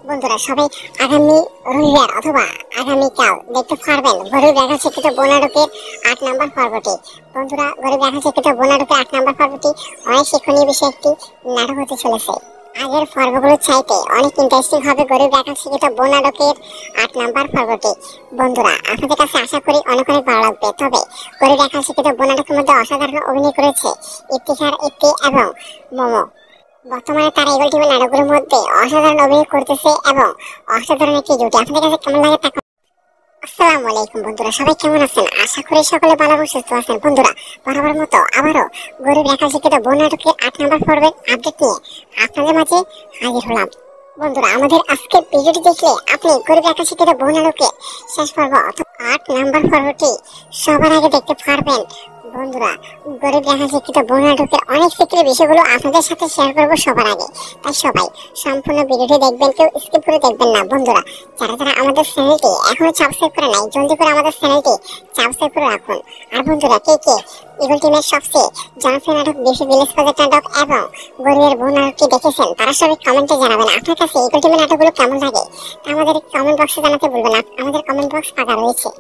বন্ধুরা, সবাই আগামী রবিবার অথবা আগামীকাল দেখতে পারবেন গরিব রেখা শিক্ষিত বউ নাটকের 8 নম্বর পর্বটি। বন্ধুরা, গরিব রেখা শিক্ষিত বউ নাটকের 8 নম্বর পর্বটি অনেক শিক্ষণীয় বিষয় একটি নাটক হতে চলেছে। আগের পর্বগুলো চাইতে অনেক ইন্টারেস্টিং হবে গরিব রেখা শিক্ষিত বউ নাটকের 8 নম্বর পর্বটি। বন্ধুরা, আপনাদের কাছে আশা করি অনেক অনেক ভালো লাগবে। তবে গরিব রেখা শিক্ষিত বউ নাটকের মধ্যে অসাধারণ অভিনয় করেছে ইফতিখার, ইফতি এবং মোমো। বর্তমানে তারা ইগল টিমের নাটকগুলোর মধ্যে অসাধারণ অভিনয় করতেছে এবং অসাধারণ একটি জুটি। আপনাদের কাছে কেমন লাগে তা। আসসালামু আলাইকুম বন্ধুরা, সবাই কেমন আছেন? আশা করি সকলে ভালো এবং সুস্থ আছেন। বন্ধুরা, বরাবর মতো আবারও গরিব রেখা শিক্ষিত বউ নাটকের 8 নম্বর পর্বের আপডেট নিয়ে আপনাদের মাঝে হাজির হলাম। বন্ধুরা, আমাদের আজকের ভিডিওটি দেখলে আপনি গরিব রেখা শিক্ষিত বউ নাটকের শেষ পর্ব অর্থাৎ 8 নম্বর পর্বটি সবার আগে দেখতে পারবেন। বন্ধুরা, গরিব রেখা শিক্ষিত বউ নাটকের অনেক সিক্রেট বিষয়গুলো আপনাদের সাথে শেয়ার করব সবার আগে। তাই সবাই সম্পূর্ণ ভিডিওটি দেখবেন, কেউ স্কিপ করে দেখবেন না। বন্ধুরা, যারা যারা আমাদের চ্যানেলটি এখনো সাবস্ক্রাইব করে নাই, জলদি করে আমাদের চ্যানেলটি সাবস্ক্রাইব করে রাখুন। আর বন্ধুরা, কে কে ইগল টিমের সবচেয়ে জনপ্রিয় নাটক বিশি ভিলেজ প্রজেক্ট নাটক এবং গরিবের বউ নাটকটি দেখেছেন, তারা সবাই কমেন্টে জানাবেন আপনার কাছে ইগল টিমের নাটকগুলো কেমন লাগে। আমাদের কমেন্ট বক্সে জানাতে ভুলবেন না, আমাদের কমেন্ট বক্স ফাঁকা রয়েছে।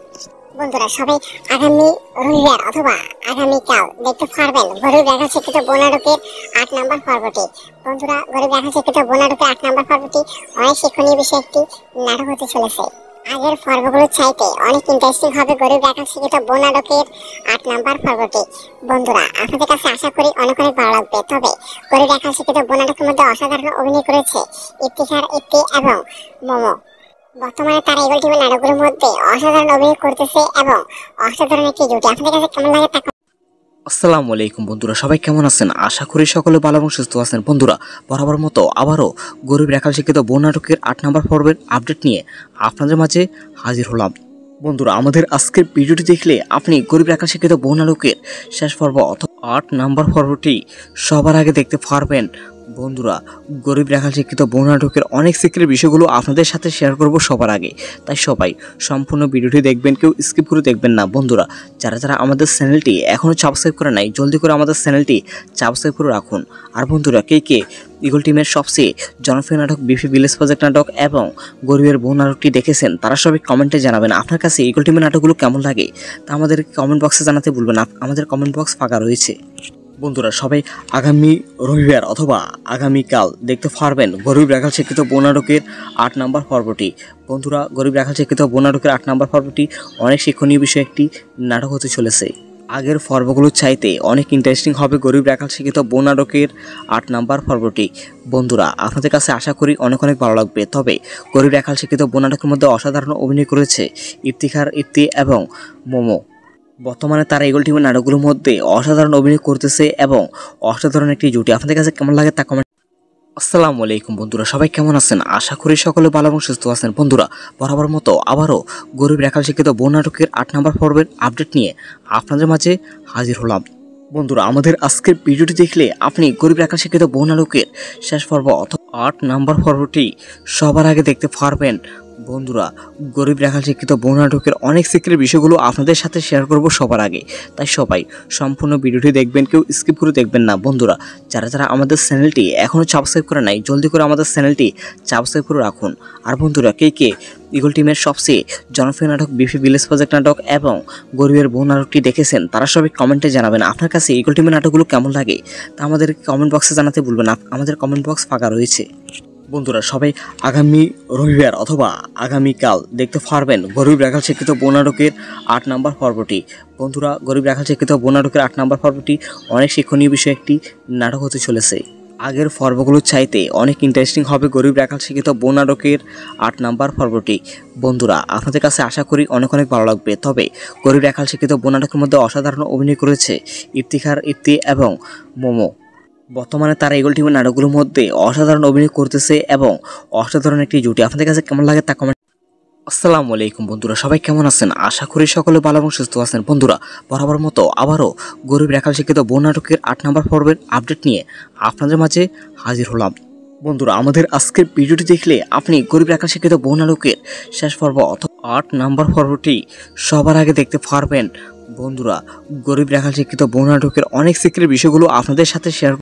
বন্ধুরা, সবাই আগামী রবিবার অথবা আগামীকাল দেখতে পারবেন গরিব রেখা শিক্ষিত বউ নাটকের 8 নম্বর পর্বটি। বন্ধুরা, গরিব রেখা শিক্ষিত বউ নাটকের 8 নম্বর পর্বটি অনেক শিক্ষণীয় বিষয় একটি নাটক হতে চলেছে। আগের পর্বগুলো চাইতে অনেক ইন্টারেস্টিং হবে গরিব রেখা শিক্ষিত বউ নাটকের 8 নম্বর পর্বটি। বন্ধুরা, আপনাদের কাছে আশা করি অনেক অনেক ভালো লাগবে। তবে গরিব রেখা শিক্ষিত বউ নাটকের মধ্যে অসাধারণ অভিনয় করেছে ইফতিখার, ইফতি এবং মোমো। বর্তমানে তারা ইগল টিমের নাটকগুলোর মধ্যে অসাধারণ অভিনয় করতেছে এবং অসাধারণ একটি জুটি। আপনাদের কাছে কেমন লাগে তা। আসসালামু আলাইকুম বন্ধুরা, সবাই কেমন আছেন? আশা করি সকলে ভালো এবং সুস্থ আছেন। বন্ধুরা, বরাবর মতো আবারও গরিব রাখাল শিক্ষিত বোন নাটকের 8 নম্বর পর্বের আপডেট নিয়ে আপনাদের মাঝে হাজির হলাম। বন্ধুরা, আমাদের আজকের ভিডিওটি দেখলে আপনি গরিব রাখাল শিক্ষিত বোন নাটকের শেষ পর্ব অথবা 8 নম্বর পর্বটি সবার আগে দেখতে পারবেন। বন্ধুরা, গরিব রাখাল শিক্ষিত বোন নাটকের অনেক সিক্রেট বিষয়গুলো আপনাদের সাথে শেয়ার করব সবার আগে, তাই সবাই সম্পূর্ণ ভিডিওটি দেখবেন, কেউ স্কিপ করে দেখবেন না। বন্ধুরা, যারা যারা আমাদের চ্যানেলটি এখনও সাবস্ক্রাইব করে নাই, জলদি করে আমাদের চ্যানেলটি সাবস্ক্রাইব করে রাখুন। আর বন্ধুরা, কে কে ইগল টিমের সবচেয়ে জনপ্রিয় নাটক বিপি ভিলেজ প্রজেক্ট নাটক এবং গরিবের বোন নাটকটি দেখেছেন, তারা সবাই কমেন্টে জানাবেন আপনার কাছে ইগল টিমের নাটকগুলো কেমন লাগে, তা আমাদের কমেন্ট বক্সে জানাতে ভুলবেন। আমাদের কমেন্ট বক্স ফাঁকা রয়েছে। বন্ধুরা, সবাই আগামী রবিবার অথবা আগামীকাল দেখতে পারবেন গরিব রাখাল শিক্ষিত বোন নাটকের 8 নম্বর পর্বটি। বন্ধুরা, গরিব রাখাল শিক্ষিত বোন নাটকের 8 নম্বর পর্বটি অনেক শিক্ষণীয় বিষয় একটি নাটক হতে চলেছে। আগের পর্বগুলোর চাইতে অনেক ইন্টারেস্টিং হবে গরিব রাখাল শিক্ষিত বোন নাটকের 8 নম্বর পর্বটি। বন্ধুরা, আপনাদের কাছে আশা করি অনেক ভালো লাগবে। তবে গরিব রাখাল শিক্ষিত বোন নাটকের মধ্যে অসাধারণ অভিনয় করেছে ইফতি এবং মোমো। বর্তমানে তারা ইগল টিমের নাটকগুলোর মধ্যে অসাধারণ অভিনয় করতেছে এবং অসাধারণ একটি জুটি। আপনাদের কাছে কেমন লাগে তা কমেন্ট। আসসালামু আলাইকুম বন্ধুরা, সবাই কেমন আছেন? আশা করি সকলে ভালো এবং সুস্থ আছেন। বন্ধুরা, বরাবর মতো আবারও গরিব রাখাল শিক্ষিত বোন নাটকের 8 নম্বর পর্বের আপডেট নিয়ে আপনাদের মাঝে হাজির হলাম। বন্ধুরা, আমাদের আজকের ভিডিওটি দেখলে আপনি গরিব রাখাল শিক্ষিত বোন নাটকের শেষ পর্ব অথবা 8 নম্বর পর্বটি সবার আগে দেখতে পারবেন। বন্ধুরা, গরিব রাখাল শিক্ষিত বোন নাটকের অনেক সিক্রেট বিষয়গুলো আপনাদের সাথে শেয়ার করব সবার আগে, তাই সবাই সম্পূর্ণ ভিডিওটি দেখবেন, কেউ স্কিপ করে দেখবেন না। বন্ধুরা, যারা যারা আমাদের চ্যানেলটি এখনও সাবস্ক্রাইব করে নাই, জলদি করে আমাদের চ্যানেলটি সাবস্ক্রাইব করে রাখুন। আর বন্ধুরা, কে কে ইগল টিমের সবচেয়ে জনপ্রিয় নাটক বিপি ভিলেজ প্রজেক্ট নাটক এবং গরিবের বোন নাটকটি দেখেছেন, তারা সবাই কমেন্টে জানাবেন আপনার কাছে ইগল টিমের নাটকগুলো কেমন লাগে, তা আমাদের কমেন্ট বক্সে জানাতে ভুলবেন। আমাদের কমেন্ট বক্স ফাঁকা রয়েছে। বন্ধুরা, সবাই আগামী রবিবার অথবা আগামীকাল দেখতে পারবেন গরিব রাখাল শিক্ষিত বোন নাটকের 8 নম্বর পর্বটি। বন্ধুরা, গরিব রাখাল শিক্ষিত বোন নাটকের 8 নম্বর পর্বটি অনেক শিক্ষণীয় বিষয় একটি নাটক হতে চলেছে। আগের পর্বগুলোর চাইতে অনেক ইন্টারেস্টিং হবে গরিব রাখাল শিক্ষিত বোন নাটকের 8 নম্বর পর্বটি। বন্ধুরা, আপনাদের কাছে আশা করি অনেক ভালো লাগবে। তবে গরিব রাখাল শিক্ষিত বোন নাটকের মধ্যে অসাধারণ অভিনয় করেছে ইফতি এবং মোমো। বর্তমানে তারা ইগল টিমের নাটকগুলোর মধ্যে অসাধারণ অভিনয় করতেছে এবং অসাধারণ একটি জুটি। আপনাদের কাছে কেমন লাগে তা কমেন্ট। আসসালামু আলাইকুম বন্ধুরা, সবাই কেমন আছেন? আশা করি সকলে ভালো এবং সুস্থ আছেন। বন্ধুরা, বরাবর মতো আবারও গরিব রাখাল শিক্ষিত বোন নাটকের 8 নম্বর পর্বের আপডেট নিয়ে আপনাদের মাঝে হাজির হলাম। বন্ধুরা, আমাদের আজকের ভিডিওটি দেখলে আপনি গরিব রাখাল শিক্ষিত বোন নাটকের শেষ পর্ব অথবা 8 নম্বর পর্বটি সবার আগে দেখতে পারবেন। বন্ধুরা, গরিব রাখাল শিক্ষিত বোন নাটকের অনেক সিক্রেট বিষয়গুলো আপনাদের সাথে শেয়ার